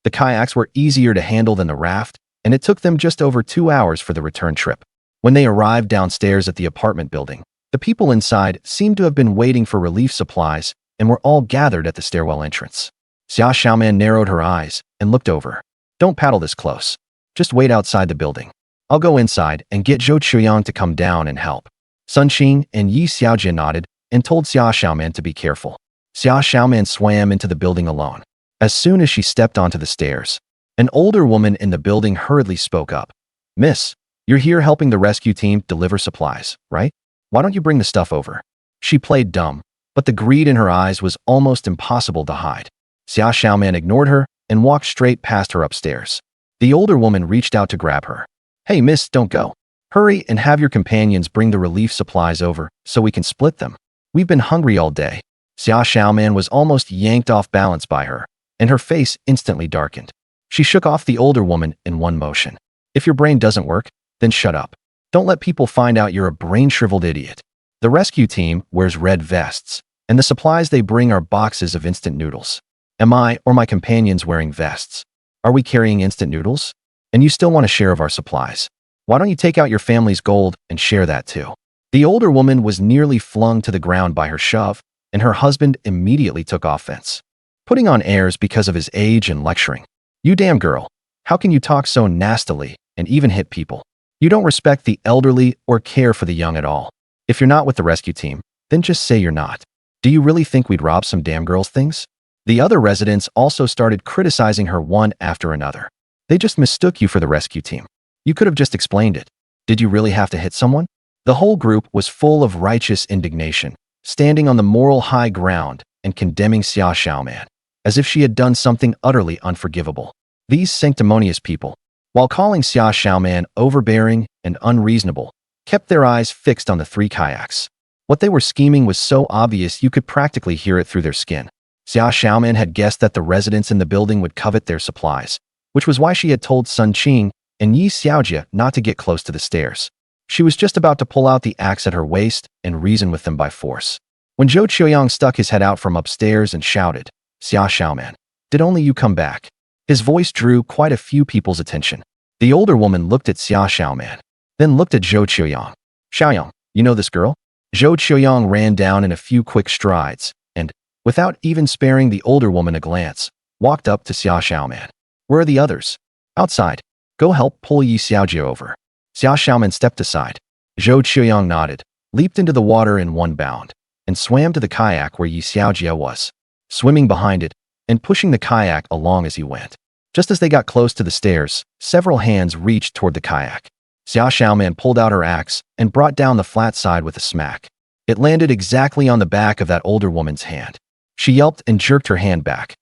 The kayaks were easier to handle than the raft, and it took them just over 2 hours for the return trip. When they arrived downstairs at the apartment building, the people inside seemed to have been waiting for relief supplies and were all gathered at the stairwell entrance. Xia Xiaoman narrowed her eyes and looked over. Don't paddle this close. Just wait outside the building. I'll go inside and get Zhou Qiuyang to come down and help. Sun Qing and Yi Xiaojia nodded and told Xia Xiaoman to be careful. Xia Xiaoman swam into the building alone. As soon as she stepped onto the stairs, an older woman in the building hurriedly spoke up. Miss, you're here helping the rescue team deliver supplies, right? Why don't you bring the stuff over? She played dumb, but the greed in her eyes was almost impossible to hide. Xia Xiaoman ignored her and walked straight past her upstairs. The older woman reached out to grab her. Hey miss, don't go. Hurry and have your companions bring the relief supplies over so we can split them. We've been hungry all day. Xia Xiaoman was almost yanked off balance by her, and her face instantly darkened. She shook off the older woman in one motion. If your brain doesn't work, then shut up. Don't let people find out you're a brain-shriveled idiot. The rescue team wears red vests, and the supplies they bring are boxes of instant noodles. Am I or my companions wearing vests? Are we carrying instant noodles? And you still want a share of our supplies? Why don't you take out your family's gold and share that too? The older woman was nearly flung to the ground by her shove, and her husband immediately took offense, putting on airs because of his age and lecturing. You damn girl, how can you talk so nastily and even hit people? You don't respect the elderly or care for the young at all. If you're not with the rescue team, then just say you're not. Do you really think we'd rob some damn girl's things? The other residents also started criticizing her one after another. They just mistook you for the rescue team. You could have just explained it. Did you really have to hit someone? The whole group was full of righteous indignation, standing on the moral high ground and condemning Xia Xiaoman, as if she had done something utterly unforgivable. These sanctimonious people, while calling Xia Xiaoman overbearing and unreasonable, kept their eyes fixed on the 3 kayaks. What they were scheming was so obvious you could practically hear it through their skin. Xia Xiaoman had guessed that the residents in the building would covet their supplies, which was why she had told Sun Qing and Yi Xiaojia not to get close to the stairs. She was just about to pull out the axe at her waist and reason with them by force, when Zhou Qiuyang stuck his head out from upstairs and shouted, Xia Xiaoman, did only you come back? His voice drew quite a few people's attention. The older woman looked at Xia Xiaoman, then looked at Zhou Qiuyang. Xiaoyang, you know this girl? Zhou Qiuyang ran down in a few quick strides and, without even sparing the older woman a glance, walked up to Xia Xiaoman. Where are the others? Outside. Go help pull Yi Xiaojia over. Xia Xiaoman stepped aside. Zhou Qiuyang nodded, leaped into the water in one bound, and swam to the kayak where Yi Xiaojia was, swimming behind it and pushing the kayak along as he went. Just as they got close to the stairs, several hands reached toward the kayak. Xia Xiaoman pulled out her axe and brought down the flat side with a smack. It landed exactly on the back of that older woman's hand. She yelped and jerked her hand back.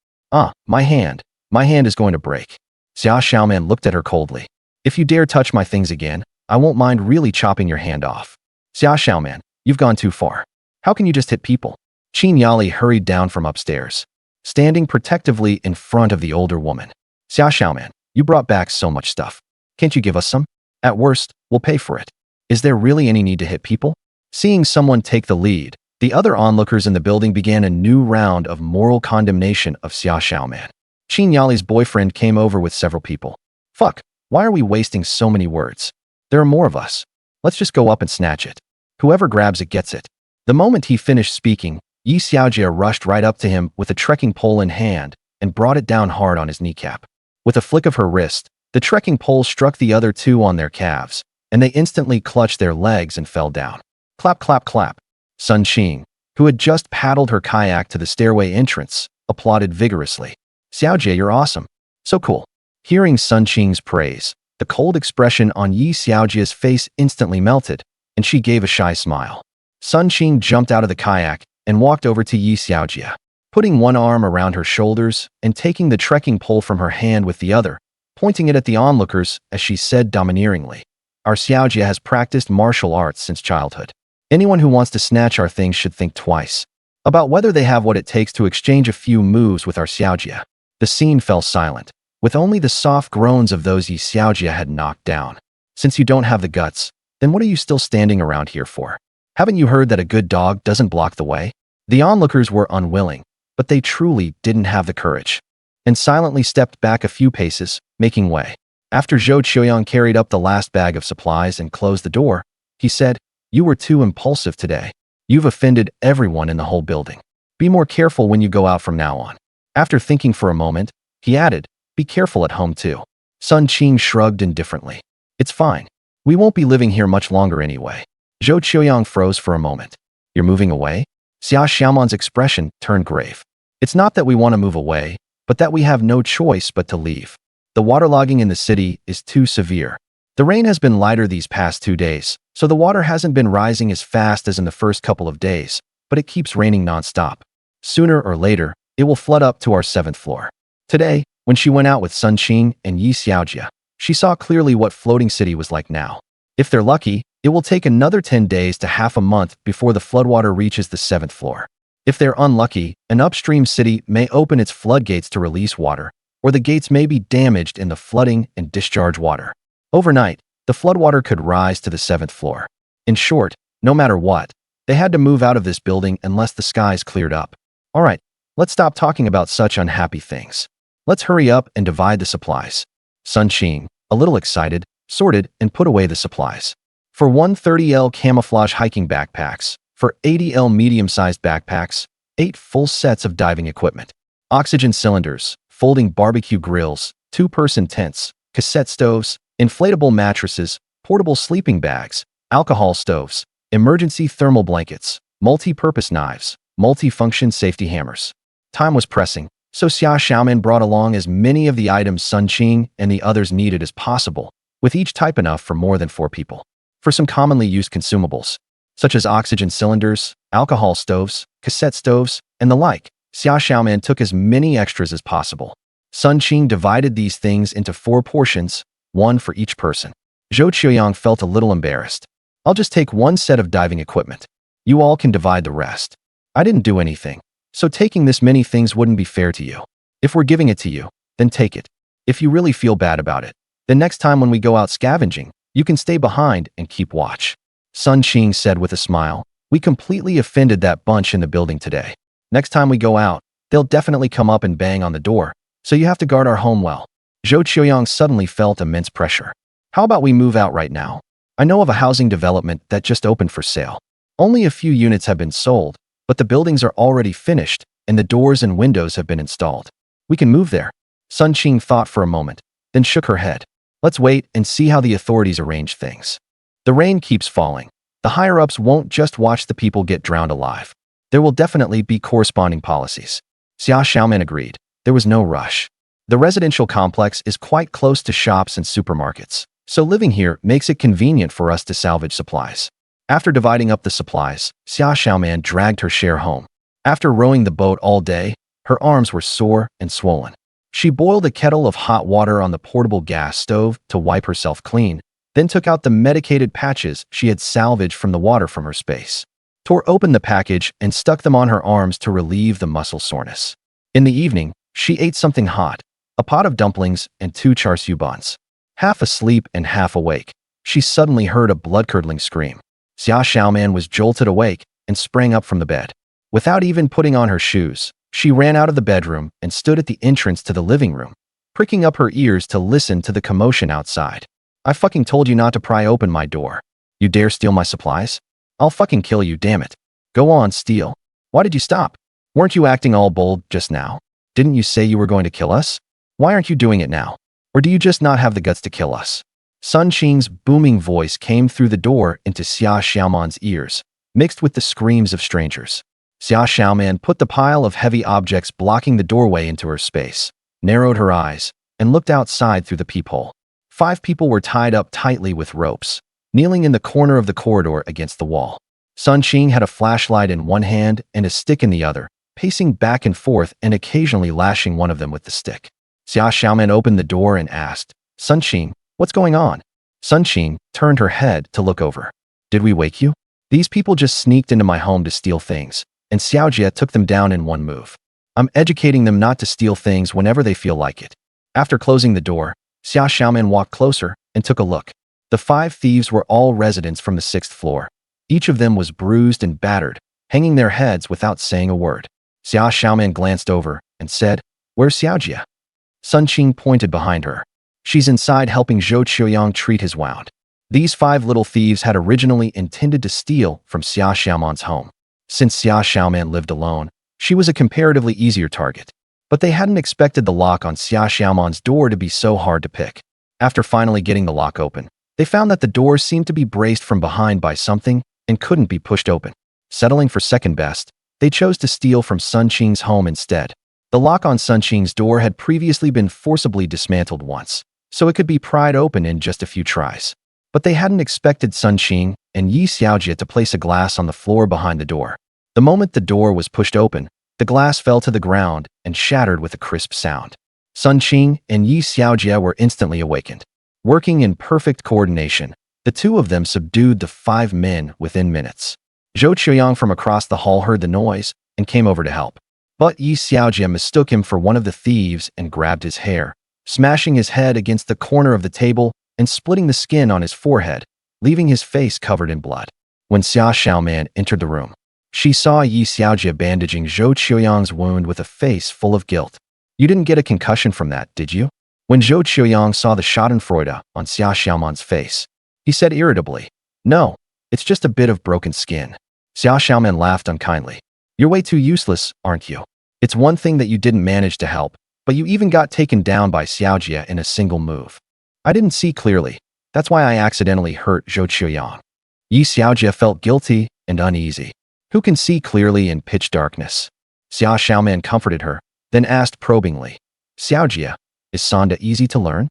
My hand. My hand is going to break. Xia Xiaoman looked at her coldly. If you dare touch my things again, I won't mind really chopping your hand off. Xia Xiaoman, you've gone too far. How can you just hit people? Qin Yali hurried down from upstairs, standing protectively in front of the older woman. Xia Xiaoman, you brought back so much stuff. Can't you give us some? At worst, we'll pay for it. Is there really any need to hit people? Seeing someone take the lead, the other onlookers in the building began a new round of moral condemnation of Xia Xiaoman. Qin Yali's boyfriend came over with several people. Fuck, why are we wasting so many words? There are more of us. Let's just go up and snatch it. Whoever grabs it gets it. The moment he finished speaking, Yi Xiaojia rushed right up to him with a trekking pole in hand and brought it down hard on his kneecap. With a flick of her wrist, the trekking pole struck the other two on their calves, and they instantly clutched their legs and fell down. Clap, clap, clap. Sun Qing, who had just paddled her kayak to the stairway entrance, applauded vigorously. Xiaojia, you're awesome. So cool. Hearing Sun Qing's praise, the cold expression on Yi Xiaojia's face instantly melted, and she gave a shy smile. Sun Qing jumped out of the kayak and walked over to Yi Xiaojia, putting one arm around her shoulders and taking the trekking pole from her hand with the other, pointing it at the onlookers as she said domineeringly, Our Xiaojia has practiced martial arts since childhood. Anyone who wants to snatch our things should think twice about whether they have what it takes to exchange a few moves with our Xiaojia. The scene fell silent, with only the soft groans of those Yi Xiaojia had knocked down. Since you don't have the guts, then what are you still standing around here for? Haven't you heard that a good dog doesn't block the way? The onlookers were unwilling, but they truly didn't have the courage, and silently stepped back a few paces, making way. After Zhou Qiuyang carried up the last bag of supplies and closed the door, he said, You were too impulsive today. You've offended everyone in the whole building. Be more careful when you go out from now on. After thinking for a moment, he added, Be careful at home too. Sun Qing shrugged indifferently. It's fine. We won't be living here much longer anyway. Zhou Qiuyang froze for a moment. You're moving away? Xia Xiaoman's expression turned grave. It's not that we want to move away, but that we have no choice but to leave. The waterlogging in the city is too severe. The rain has been lighter these past 2 days, so the water hasn't been rising as fast as in the first couple of days, but it keeps raining nonstop. Sooner or later, it will flood up to our 7th floor. Today, when she went out with Sun Qing and Yi Xiaojia, she saw clearly what floating city was like now. If they're lucky, it will take another 10 days to half a month before the floodwater reaches the 7th floor. If they're unlucky, an upstream city may open its floodgates to release water, or the gates may be damaged in the flooding and discharge water. Overnight, the floodwater could rise to the 7th floor. In short, no matter what, they had to move out of this building unless the skies cleared up. All right, let's stop talking about such unhappy things. Let's hurry up and divide the supplies. Sun Qing, a little excited, sorted and put away the supplies. For 130L camouflage hiking backpacks, for 80L medium-sized backpacks, 8 full sets of diving equipment, oxygen cylinders, folding barbecue grills, 2-person tents, cassette stoves, inflatable mattresses, portable sleeping bags, alcohol stoves, emergency thermal blankets, multi-purpose knives, multi-function safety hammers. Time was pressing, so Xia Xiaoman brought along as many of the items Sun Qing and the others needed as possible, with each type enough for more than 4 people. For some commonly used consumables, such as oxygen cylinders, alcohol stoves, cassette stoves, and the like, Xia Xiaoman took as many extras as possible. Sun Qing divided these things into 4 portions, 1 for each person. Zhou Qiuyang felt a little embarrassed. I'll just take 1 set of diving equipment. You all can divide the rest. I didn't do anything, so taking this many things wouldn't be fair to you. If we're giving it to you, then take it. If you really feel bad about it, then next time when we go out scavenging, you can stay behind and keep watch. Sun Qing said with a smile. We completely offended that bunch in the building today. Next time we go out, they'll definitely come up and bang on the door, so you have to guard our home well. Zhou Qiuyang suddenly felt immense pressure. How about we move out right now? I know of a housing development that just opened for sale. Only a few units have been sold, but the buildings are already finished and the doors and windows have been installed. We can move there. Sun Qing thought for a moment, then shook her head. Let's wait and see how the authorities arrange things. The rain keeps falling. The higher-ups won't just watch the people get drowned alive. There will definitely be corresponding policies. Xia Xiaoman agreed. There was no rush. The residential complex is quite close to shops and supermarkets, so living here makes it convenient for us to salvage supplies. After dividing up the supplies, Xia Xiaoman dragged her share home. After rowing the boat all day, her arms were sore and swollen. She boiled a kettle of hot water on the portable gas stove to wipe herself clean, then took out the medicated patches she had salvaged from the water from her space, tore open the package and stuck them on her arms to relieve the muscle soreness. In the evening, she ate something hot, a pot of dumplings and 2 char siu buns. Half asleep and half awake, she suddenly heard a blood-curdling scream. Xia Xiaoman was jolted awake and sprang up from the bed. Without even putting on her shoes, she ran out of the bedroom and stood at the entrance to the living room, pricking up her ears to listen to the commotion outside. I fucking told you not to pry open my door. You dare steal my supplies? I'll fucking kill you, damn it. Go on, steal. Why did you stop? Weren't you acting all bold just now? Didn't you say you were going to kill us? Why aren't you doing it now? Or do you just not have the guts to kill us? Sun Qing's booming voice came through the door into Xia Xiaoman's ears, mixed with the screams of strangers. Xia Xiaoman put the pile of heavy objects blocking the doorway into her space, narrowed her eyes, and looked outside through the peephole. 5 people were tied up tightly with ropes, kneeling in the corner of the corridor against the wall. Sun Qing had a flashlight in one hand and a stick in the other, pacing back and forth and occasionally lashing one of them with the stick. Xia Xiaoman opened the door and asked, Sun Qing, what's going on? Sun Qing turned her head to look over. Did we wake you? These people just sneaked into my home to steal things, and Xiaojia took them down in one move. I'm educating them not to steal things whenever they feel like it. After closing the door, Xia Xiaoman walked closer and took a look. The 5 thieves were all residents from the 6th floor. Each of them was bruised and battered, hanging their heads without saying a word. Xia Xiaoman glanced over and said, Where's Xiaojia? Sun Qing pointed behind her. She's inside helping Zhou Qiuyang treat his wound. These 5 little thieves had originally intended to steal from Xia Xiaoman's home. Since Xia Xiaoman lived alone, she was a comparatively easier target. But they hadn't expected the lock on Xia Xiaoman's door to be so hard to pick. After finally getting the lock open, They found that the door seemed to be braced from behind by something and couldn't be pushed open. Settling for second best, they chose to steal from Sun Qing's home instead. The lock on Sun Qing's door had previously been forcibly dismantled once, so it could be pried open in just a few tries. But they hadn't expected Sun Qing and Yi Xiaojie to place a glass on the floor behind the door. The moment the door was pushed open, the glass fell to the ground and shattered with a crisp sound. Sun Qing and Yi Xiaojie were instantly awakened. Working in perfect coordination, the two of them subdued the 5 men within minutes. Zhou Qiuyang from across the hall heard the noise and came over to help. But Yi Xiaojie mistook him for one of the thieves and grabbed his hair, smashing his head against the corner of the table and splitting the skin on his forehead, leaving his face covered in blood. When Xia Xiaoman entered the room, she saw Yi Xiaojie bandaging Zhou Qiuyang's wound with a face full of guilt. "You didn't get a concussion from that, did you?" When Zhou Qiuyang saw the schadenfreude on Xia Xiaoman's face, he said irritably, "No, it's just a bit of broken skin." Xia Xiaoman laughed unkindly. "You're way too useless, aren't you? It's one thing that you didn't manage to help, but you even got taken down by Xiaojie in a single move. I didn't see clearly. That's why I accidentally hurt Zhou Qiuyang." Yi Xiaojie felt guilty and uneasy. Who can see clearly in pitch darkness? Xia Xiaoman comforted her, then asked probingly, "Xiaojie, is Sonda easy to learn?"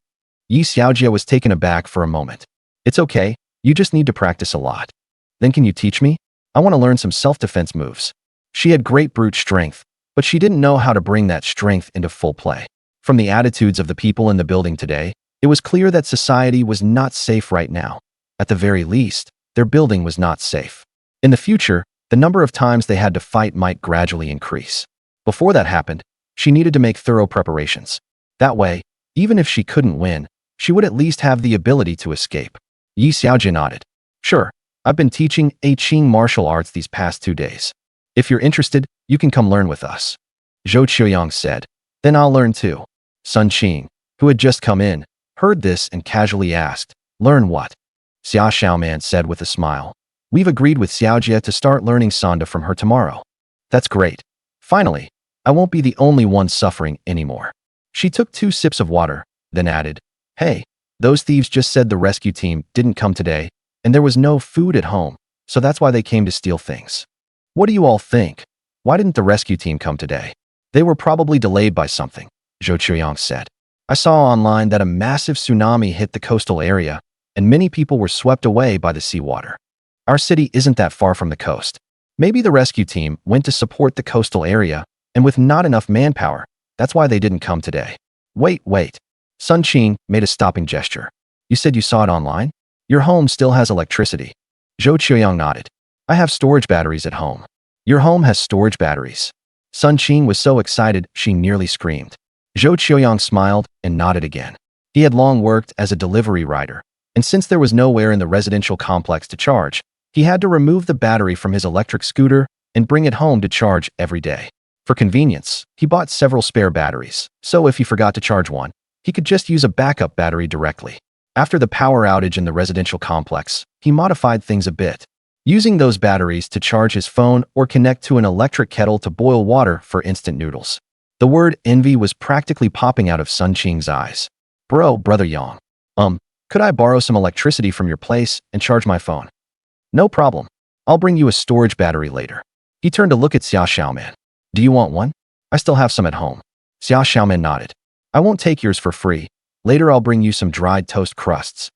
Yi Xiaojie was taken aback for a moment. "It's okay, you just need to practice a lot." "Then can you teach me? I want to learn some self-defense moves." She had great brute strength, but she didn't know how to bring that strength into full play. From the attitudes of the people in the building today, it was clear that society was not safe right now. At the very least, their building was not safe. In the future, the number of times they had to fight might gradually increase. Before that happened, she needed to make thorough preparations. That way, even if she couldn't win, she would at least have the ability to escape. Yi Xiaojie nodded. "Sure, I've been teaching I Ching martial arts these past 2 days. If you're interested, you can come learn with us." Zhou Qiuyang said. "Then I'll learn too." Sun Qing, who had just come in, heard this and casually asked, "Learn what?" Xia Xiaoman said with a smile. "We've agreed with Xiaojie to start learning Sonda from her tomorrow." "That's great. Finally, I won't be the only one suffering anymore." She took 2 sips of water, then added, "Hey, those thieves just said the rescue team didn't come today, and there was no food at home, so that's why they came to steal things. What do you all think? Why didn't the rescue team come today?" "They were probably delayed by something," Zhou Qiuyang said. "I saw online that a massive tsunami hit the coastal area, and many people were swept away by the seawater. Our city isn't that far from the coast. Maybe the rescue team went to support the coastal area, and with not enough manpower, that's why they didn't come today." Wait. Sun Qing made a stopping gesture. "You said you saw it online? Your home still has electricity." Zhou Qiuyang nodded. "I have storage batteries at home." "Your home has storage batteries?" Sun Qing was so excited she nearly screamed. Zhou Qiuyang smiled and nodded again. He had long worked as a delivery rider, and since there was nowhere in the residential complex to charge, he had to remove the battery from his electric scooter and bring it home to charge every day. For convenience, he bought several spare batteries, so if he forgot to charge one, he could just use a backup battery directly. After the power outage in the residential complex, he modified things a bit, using those batteries to charge his phone or connect to an electric kettle to boil water for instant noodles. The word envy was practically popping out of Sun Qing's eyes. Brother Yang. Could I borrow some electricity from your place and charge my phone?" "No problem. I'll bring you a storage battery later." He turned to look at Xia Xiaoman. "Do you want one? I still have some at home." Xia Xiaoman nodded. "I won't take yours for free. Later I'll bring you some dried toast crusts."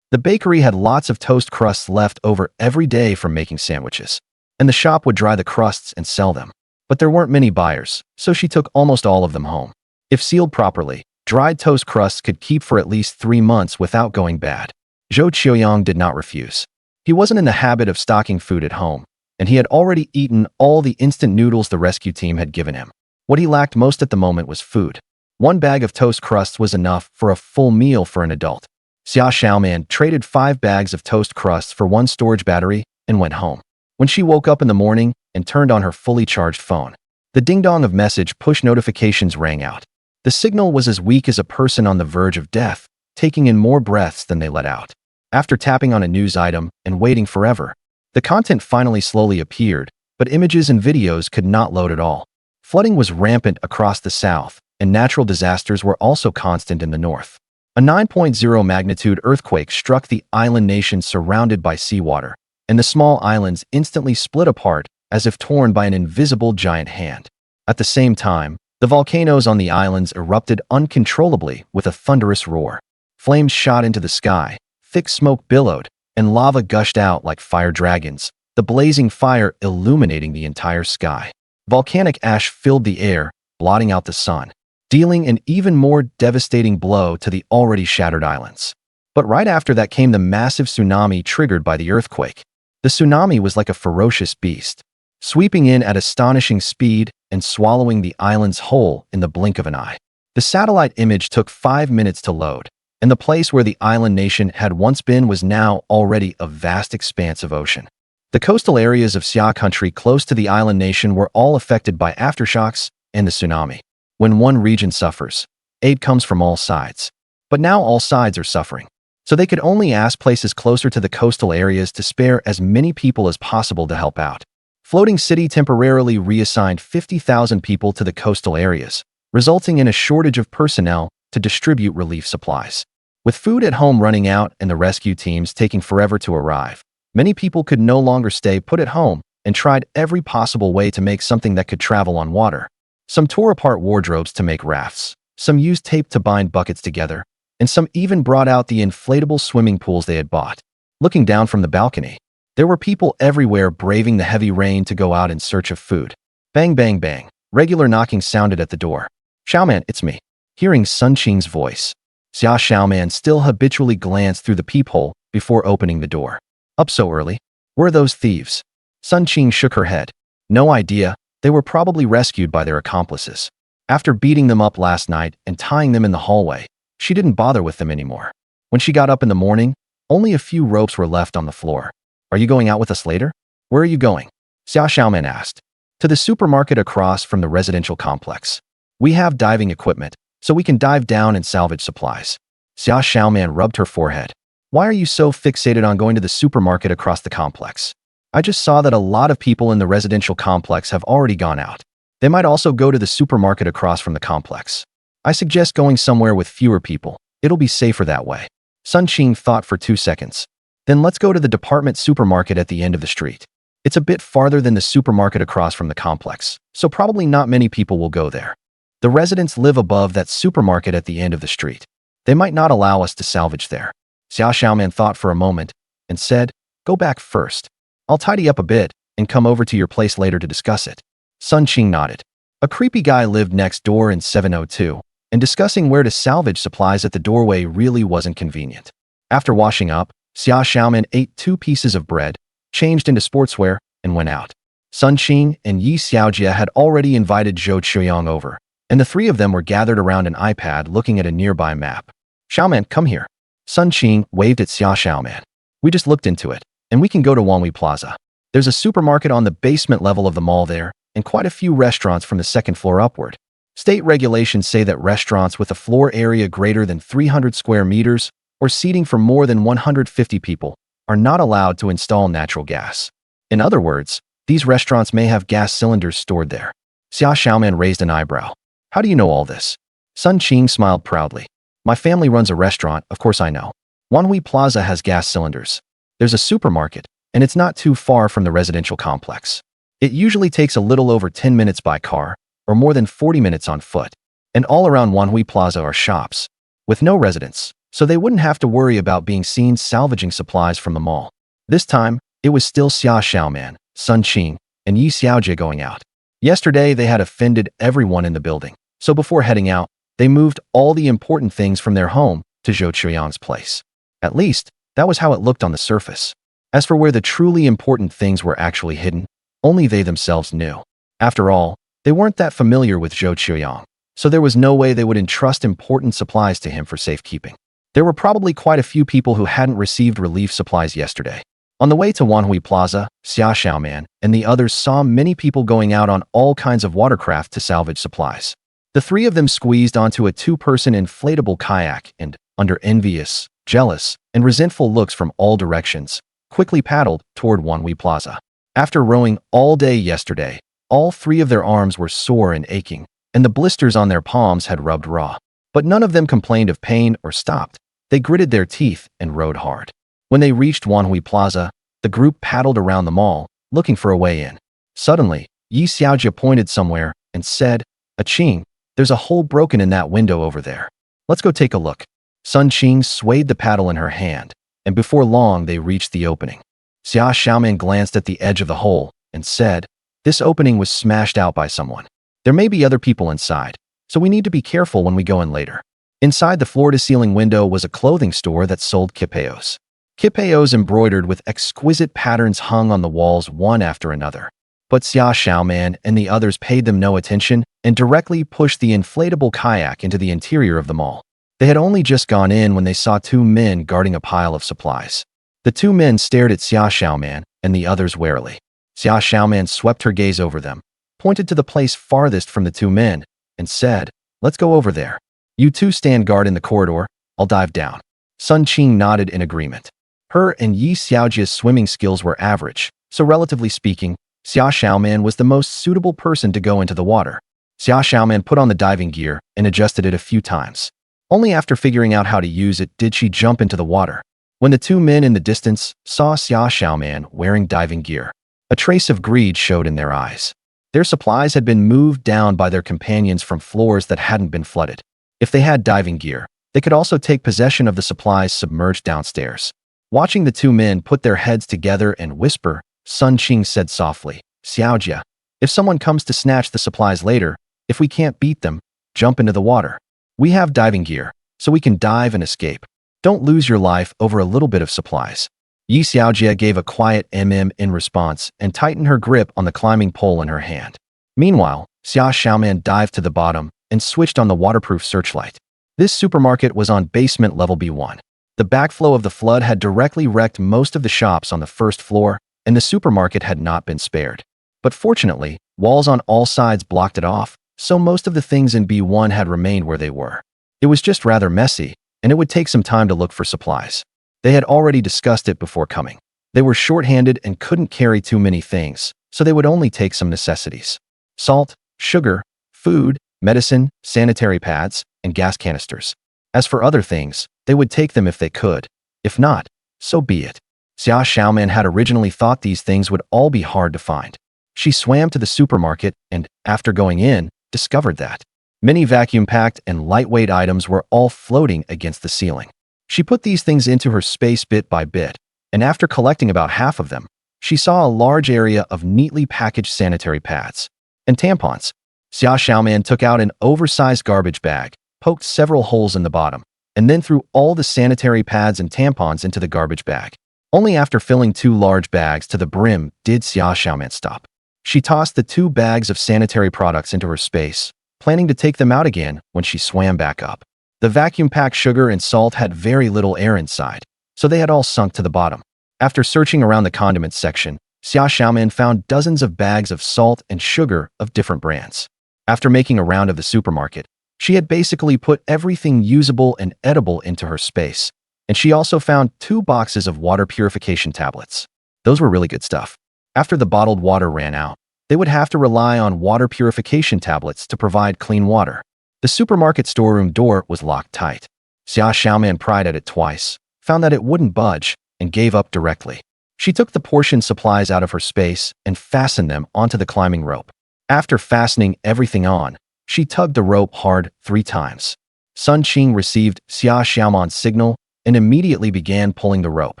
The bakery had lots of toast crusts left over every day from making sandwiches, and the shop would dry the crusts and sell them. But there weren't many buyers, so she took almost all of them home. If sealed properly, dried toast crusts could keep for at least 3 months without going bad. Zhou Qiuyang did not refuse. He wasn't in the habit of stocking food at home, and he had already eaten all the instant noodles the rescue team had given him. What he lacked most at the moment was food. 1 bag of toast crusts was enough for a full meal for an adult. Xia Xiaoman traded 5 bags of toast crusts for 1 storage battery and went home. When she woke up in the morning and turned on her fully charged phone, the ding-dong of message push notifications rang out. The signal was as weak as a person on the verge of death, taking in more breaths than they let out. After tapping on a news item and waiting forever, the content finally slowly appeared, but images and videos could not load at all. Flooding was rampant across the south, and natural disasters were also constant in the north. A 9.0 magnitude earthquake struck the island nation surrounded by seawater, and the small islands instantly split apart as if torn by an invisible giant hand. At the same time, the volcanoes on the islands erupted uncontrollably with a thunderous roar. Flames shot into the sky, thick smoke billowed, and lava gushed out like fire dragons, the blazing fire illuminating the entire sky. Volcanic ash filled the air, blotting out the sun, dealing an even more devastating blow to the already shattered islands. But right after that came the massive tsunami triggered by the earthquake. The tsunami was like a ferocious beast, sweeping in at astonishing speed and swallowing the islands whole in the blink of an eye. The satellite image took 5 minutes to load, and the place where the island nation had once been was now already a vast expanse of ocean. The coastal areas of Xia country close to the island nation were all affected by aftershocks and the tsunami. When one region suffers, aid comes from all sides. But now all sides are suffering. So they could only ask places closer to the coastal areas to spare as many people as possible to help out. Floating City temporarily reassigned 50,000 people to the coastal areas, resulting in a shortage of personnel to distribute relief supplies. With food at home running out and the rescue teams taking forever to arrive, many people could no longer stay put at home and tried every possible way to make something that could travel on water. Some tore apart wardrobes to make rafts, some used tape to bind buckets together, and some even brought out the inflatable swimming pools they had bought. Looking down from the balcony, there were people everywhere braving the heavy rain to go out in search of food. Bang, bang, bang. Regular knocking sounded at the door. "Xiaoman, it's me." Hearing Sun Qing's voice, Xia Xiaoman still habitually glanced through the peephole before opening the door. "Up so early? Where are those thieves?" Sun Qing shook her head. "No idea. They were probably rescued by their accomplices. After beating them up last night and tying them in the hallway, she didn't bother with them anymore. When she got up in the morning, only a few ropes were left on the floor. Are you going out with us later?" "Where are you going?" Xia Xiaoman asked. "To the supermarket across from the residential complex. We have diving equipment, so we can dive down and salvage supplies." Xia Xiaoman rubbed her forehead. "Why are you so fixated on going to the supermarket across the complex? I just saw that a lot of people in the residential complex have already gone out. They might also go to the supermarket across from the complex. I suggest going somewhere with fewer people. It'll be safer that way." Sun Qing thought for 2 seconds. "Then let's go to the department supermarket at the end of the street. It's a bit farther than the supermarket across from the complex, so probably not many people will go there. The residents live above that supermarket at the end of the street. They might not allow us to salvage there." Xia Xiaoman thought for a moment and said, "Go back first. I'll tidy up a bit and come over to your place later to discuss it." Sun Qing nodded. A creepy guy lived next door in 702, and discussing where to salvage supplies at the doorway really wasn't convenient. After washing up, Xia Xiaoman ate 2 pieces of bread, changed into sportswear, and went out. Sun Qing and Yi Xiaojie had already invited Zhou Chuyang over, and the 3 of them were gathered around an iPad looking at a nearby map. "Xiaoman, come here." Sun Qing waved at Xia Xiaoman. "We just looked into it, and we can go to Wanhui Plaza. There's a supermarket on the basement level of the mall there, and quite a few restaurants from the 2nd floor upward. State regulations say that restaurants with a floor area greater than 300 square meters or seating for more than 150 people are not allowed to install natural gas. In other words, these restaurants may have gas cylinders stored there." Xia Xiaoman raised an eyebrow. "How do you know all this?" Sun Qing smiled proudly. "My family runs a restaurant, of course I know. Wanhui Plaza has gas cylinders. There's a supermarket, and it's not too far from the residential complex. It usually takes a little over 10 minutes by car, or more than 40 minutes on foot. And all around Wanhui Plaza are shops, with no residents, so they wouldn't have to worry about being seen salvaging supplies from the mall." This time, it was still Xia Xiaoman, Sun Qing, and Yi Xiaojie going out. Yesterday, they had offended everyone in the building, so before heading out, they moved all the important things from their home to Zhou Chuyang's place. At least, that was how it looked on the surface. As for where the truly important things were actually hidden, only they themselves knew. After all, they weren't that familiar with Zhou Chuyang, so there was no way they would entrust important supplies to him for safekeeping. There were probably quite a few people who hadn't received relief supplies yesterday. On the way to Wanhui Plaza, Xia Xiaoman and the others saw many people going out on all kinds of watercraft to salvage supplies. The 3 of them squeezed onto a 2-person inflatable kayak and, under envious, jealous, and resentful looks from all directions, quickly paddled toward Wanhui Plaza. After rowing all day yesterday, all 3 of their arms were sore and aching, and the blisters on their palms had rubbed raw. But none of them complained of pain or stopped. They gritted their teeth and rode hard. When they reached Wanhui Plaza, the group paddled around the mall, looking for a way in. Suddenly, Yi Xiaojia pointed somewhere and said, "Aching, there's a hole broken in that window over there. Let's go take a look." Sun Qing swayed the paddle in her hand, and before long they reached the opening. Xia Xiaoman glanced at the edge of the hole and said, "This opening was smashed out by someone. There may be other people inside, so we need to be careful when we go in later." Inside the floor-to-ceiling window was a clothing store that sold kipeos. Kipeos embroidered with exquisite patterns hung on the walls one after another. But Xia Xiaoman and the others paid them no attention and directly pushed the inflatable kayak into the interior of the mall. They had only just gone in when they saw two men guarding a pile of supplies. The two men stared at Xia Xiaoman and the others warily. Xia Xiaoman swept her gaze over them, pointed to the place farthest from the two men, and said, "Let's go over there. You two stand guard in the corridor, I'll dive down." Sun Qing nodded in agreement. Her and Yi Xiaojia's swimming skills were average, so relatively speaking, Xia Xiaoman was the most suitable person to go into the water. Xia Xiaoman put on the diving gear and adjusted it a few times. Only after figuring out how to use it did she jump into the water. When the two men in the distance saw Xia Xiaoman wearing diving gear, a trace of greed showed in their eyes. Their supplies had been moved down by their companions from floors that hadn't been flooded. If they had diving gear, they could also take possession of the supplies submerged downstairs. Watching the two men put their heads together and whisper, Sun Qing said softly, "Xiaojia, if someone comes to snatch the supplies later, if we can't beat them, jump into the water. We have diving gear, so we can dive and escape. Don't lose your life over a little bit of supplies." Yi Xiaojia gave a quiet in response and tightened her grip on the climbing pole in her hand. Meanwhile, Xia Xiaoman dived to the bottom and switched on the waterproof searchlight. This supermarket was on basement level B1. The backflow of the flood had directly wrecked most of the shops on the first floor, and the supermarket had not been spared. But fortunately, walls on all sides blocked it off, so most of the things in B1 had remained where they were. It was just rather messy, and it would take some time to look for supplies. They had already discussed it before coming. They were short-handed and couldn't carry too many things, so they would only take some necessities: salt, sugar, food, medicine, sanitary pads, and gas canisters. As for other things, they would take them if they could. If not, so be it. Xia Xiaoman had originally thought these things would all be hard to find. She swam to the supermarket and, after going in, discovered that many vacuum-packed and lightweight items were all floating against the ceiling. She put these things into her space bit by bit, and after collecting about half of them, she saw a large area of neatly packaged sanitary pads and tampons. Xia Xiaoman took out an oversized garbage bag, poked several holes in the bottom, and then threw all the sanitary pads and tampons into the garbage bag. Only after filling 2 large bags to the brim did Xia Xiaoman stop. She tossed the 2 bags of sanitary products into her space, planning to take them out again when she swam back up. The vacuum-packed sugar and salt had very little air inside, so they had all sunk to the bottom. After searching around the condiments section, Xia Xiaoman found dozens of bags of salt and sugar of different brands. After making a round of the supermarket, she had basically put everything usable and edible into her space, and she also found 2 boxes of water purification tablets. Those were really good stuff. After the bottled water ran out, they would have to rely on water purification tablets to provide clean water. The supermarket storeroom door was locked tight. Xia Xiaoman pried at it twice, found that it wouldn't budge, and gave up directly. She took the portion supplies out of her space and fastened them onto the climbing rope. After fastening everything on, she tugged the rope hard 3 times. Sun Qing received Xia Xiaoman's signal and immediately began pulling the rope.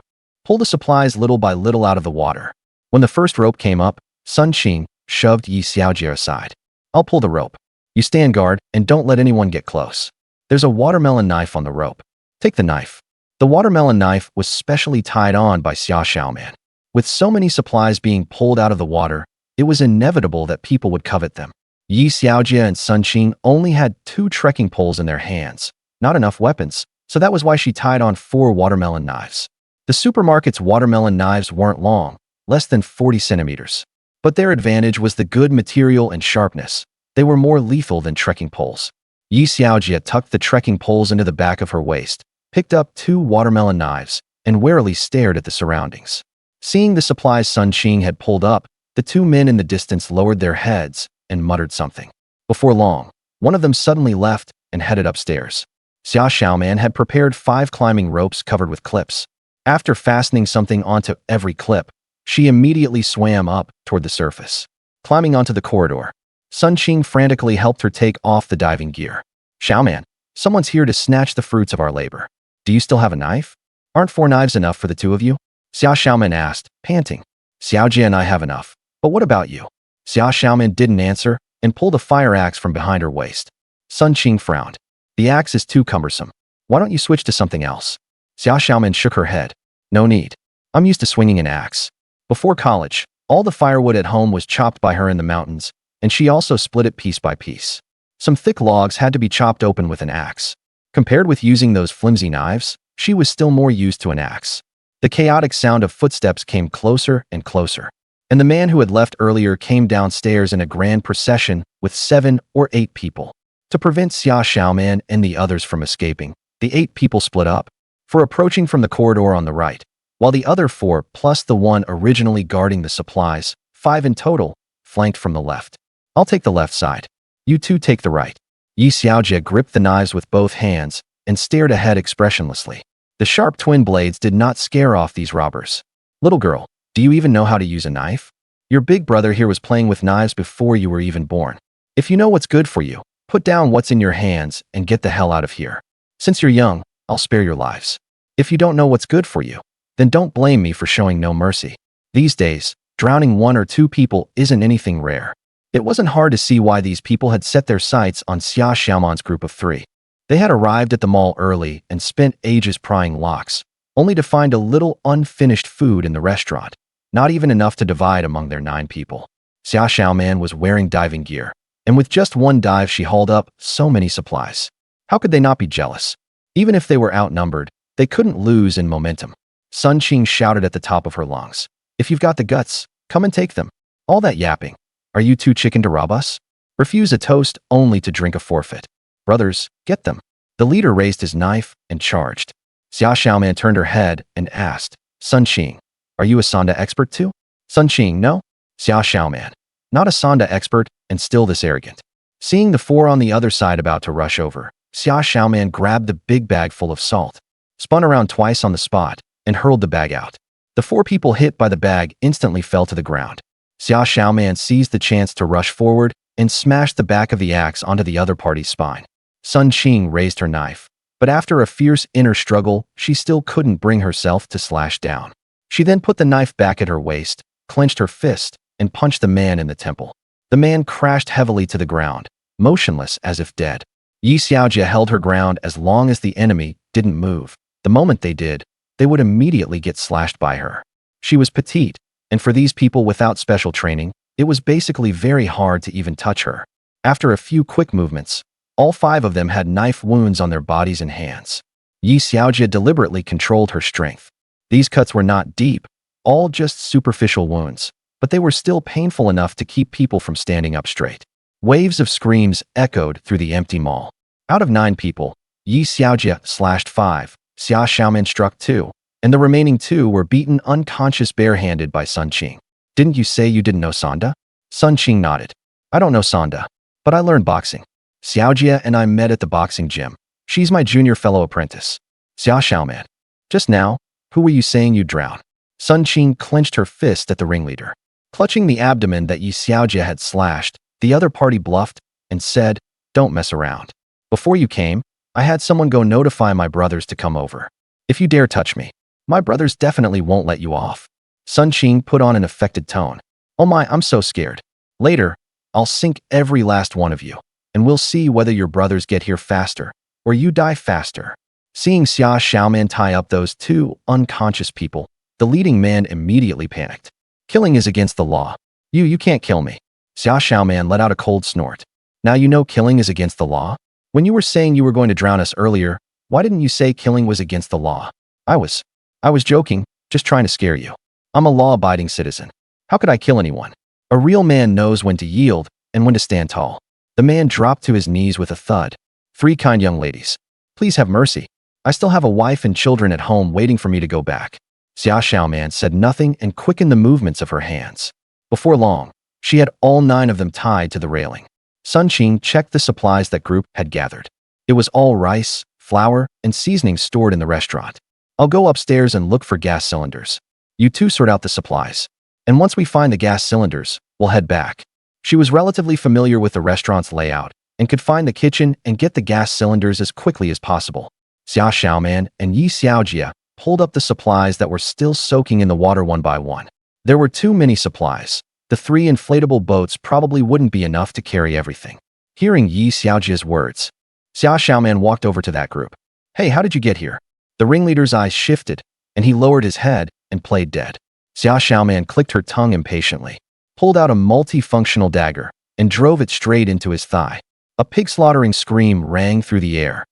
Pull the supplies little by little out of the water. When the first rope came up, Sun Qing shoved Yi Xiaojia aside. "I'll pull the rope. You stand guard and don't let anyone get close. There's a watermelon knife on the rope. Take the knife." The watermelon knife was specially tied on by Xia Xiaoman. With so many supplies being pulled out of the water, it was inevitable that people would covet them. Yi Xiaojia and Sun Qing only had 2 trekking poles in their hands, not enough weapons, so that was why she tied on 4 watermelon knives. The supermarket's watermelon knives weren't long, less than 40 centimeters. But their advantage was the good material and sharpness. They were more lethal than trekking poles. Yi Xiaojia tucked the trekking poles into the back of her waist, picked up 2 watermelon knives, and warily stared at the surroundings. Seeing the supplies Sun Qing had pulled up, the 2 men in the distance lowered their heads and muttered something. Before long, one of them suddenly left and headed upstairs. Xia Xiaoman had prepared 5 climbing ropes covered with clips. After fastening something onto every clip, she immediately swam up toward the surface. Climbing onto the corridor, Sun Qing frantically helped her take off the diving gear. "Xiaoman, someone's here to snatch the fruits of our labor. Do you still have a knife? Aren't 4 knives enough for the 2 of you?" Xia Xiaoman asked, panting. "Xiaojie and I have enough. But what about you?" Xia Xiaoman didn't answer and pulled a fire axe from behind her waist. Sun Qing frowned. "The axe is too cumbersome. Why don't you switch to something else?" Xia Xiaoman shook her head. "No need. I'm used to swinging an axe. Before college, all the firewood at home was chopped by her in the mountains, and she also split it piece by piece. Some thick logs had to be chopped open with an axe. Compared with using those flimsy knives, she was still more used to an axe." The chaotic sound of footsteps came closer and closer, and the man who had left earlier came downstairs in a grand procession with 7 or 8 people. To prevent Xia Xiaoman and the others from escaping, the 8 people split up, 4 approaching from the corridor on the right, while the other 4 plus the one originally guarding the supplies, 5 in total, flanked from the left. "I'll take the left side. You 2 take the right." Yi Xiaojie gripped the knives with both hands and stared ahead expressionlessly. The sharp twin blades did not scare off these robbers. "Little girl, do you even know how to use a knife? Your big brother here was playing with knives before you were even born. If you know what's good for you, put down what's in your hands and get the hell out of here. Since you're young, I'll spare your lives. If you don't know what's good for you, then don't blame me for showing no mercy." These days, drowning 1 or 2 people isn't anything rare. It wasn't hard to see why these people had set their sights on Xia Xiaoman's group of 3. They had arrived at the mall early and spent ages prying locks, only to find a little unfinished food in the restaurant, not even enough to divide among their 9 people. Xia Xiaoman was wearing diving gear, and with just one dive she hauled up so many supplies. How could they not be jealous? Even if they were outnumbered, they couldn't lose in momentum. Sun Qing shouted at the top of her lungs, "If you've got the guts, come and take them. All that yapping. Are you too chicken to rob us? Refuse a toast only to drink a forfeit. Brothers, get them." The leader raised his knife and charged. Xia Xiaoman turned her head and asked, "Sun Qing, are you a Sonda expert too?" Sun Qing, "No." Xia Xiaoman, "Not a Sonda expert and still this arrogant." Seeing the 4 on the other side about to rush over, Xia Xiaoman grabbed the big bag full of salt, spun around twice on the spot, and hurled the bag out. The 4 people hit by the bag instantly fell to the ground. Xia Xiaoman seized the chance to rush forward and smashed the back of the axe onto the other party's spine. Sun Qing raised her knife, but after a fierce inner struggle, she still couldn't bring herself to slash down. She then put the knife back at her waist, clenched her fist, and punched the man in the temple. The man crashed heavily to the ground, motionless as if dead. Yi Xiaojie held her ground as long as the enemy didn't move. The moment they did, they would immediately get slashed by her. She was petite, and for these people without special training, it was basically very hard to even touch her. After a few quick movements, all 5 of them had knife wounds on their bodies and hands. Yi Xiaojie deliberately controlled her strength. These cuts were not deep, all just superficial wounds, but they were still painful enough to keep people from standing up straight. Waves of screams echoed through the empty mall. Out of 9 people, Yi Xiaojie slashed 5, Xia Xiaoman struck 2, and the remaining 2 were beaten unconscious barehanded by Sun Qing. "Didn't you say you didn't know Sonda?" Sun Qing nodded. "I don't know Sonda, but I learned boxing. Xiaojie and I met at the boxing gym. She's my junior fellow apprentice." Xia Xiaoman, "Just now, who were you saying you'd drown?" Sun Qing clenched her fist at the ringleader. Clutching the abdomen that Yi Xiaojie had slashed, the other party bluffed and said, "Don't mess around. Before you came, I had someone go notify my brothers to come over. If you dare touch me, my brothers definitely won't let you off." Sun Qing put on an affected tone. "Oh my, I'm so scared. Later, I'll sink every last one of you, and we'll see whether your brothers get here faster or you die faster." Seeing Xia Xiaoman tie up those 2 unconscious people, the leading man immediately panicked. "Killing is against the law. You can't kill me." Xia Xiaoman let out a cold snort. "Now you know killing is against the law? When you were saying you were going to drown us earlier, why didn't you say killing was against the law?" I was joking, just trying to scare you. I'm a law-abiding citizen. How could I kill anyone? A real man knows when to yield and when to stand tall." The man dropped to his knees with a thud. "3 kind young ladies, please have mercy. I still have a wife and children at home waiting for me to go back." Xia Xiaoman said nothing and quickened the movements of her hands. Before long, she had all 9 of them tied to the railing. Sun Qing checked the supplies that group had gathered. It was all rice, flour, and seasonings stored in the restaurant. I'll go upstairs and look for gas cylinders. You two sort out the supplies. And once we find the gas cylinders, we'll head back. She was relatively familiar with the restaurant's layout and could find the kitchen and get the gas cylinders as quickly as possible. Xia Xiaoman and Yi Xiaojia pulled up the supplies that were still soaking in the water one by one. There were too many supplies. The 3 inflatable boats probably wouldn't be enough to carry everything. Hearing Yi Xiaojia's words, Xia Xiaoman walked over to that group. Hey, how did you get here? The ringleader's eyes shifted, and he lowered his head and played dead. Xia Xiaoman clicked her tongue impatiently, pulled out a multifunctional dagger, and drove it straight into his thigh. A pig-slaughtering scream rang through the air.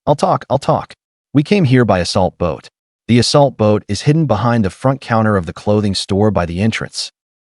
I'll talk. We came here by assault boat. The assault boat is hidden behind the front counter of the clothing store by the entrance.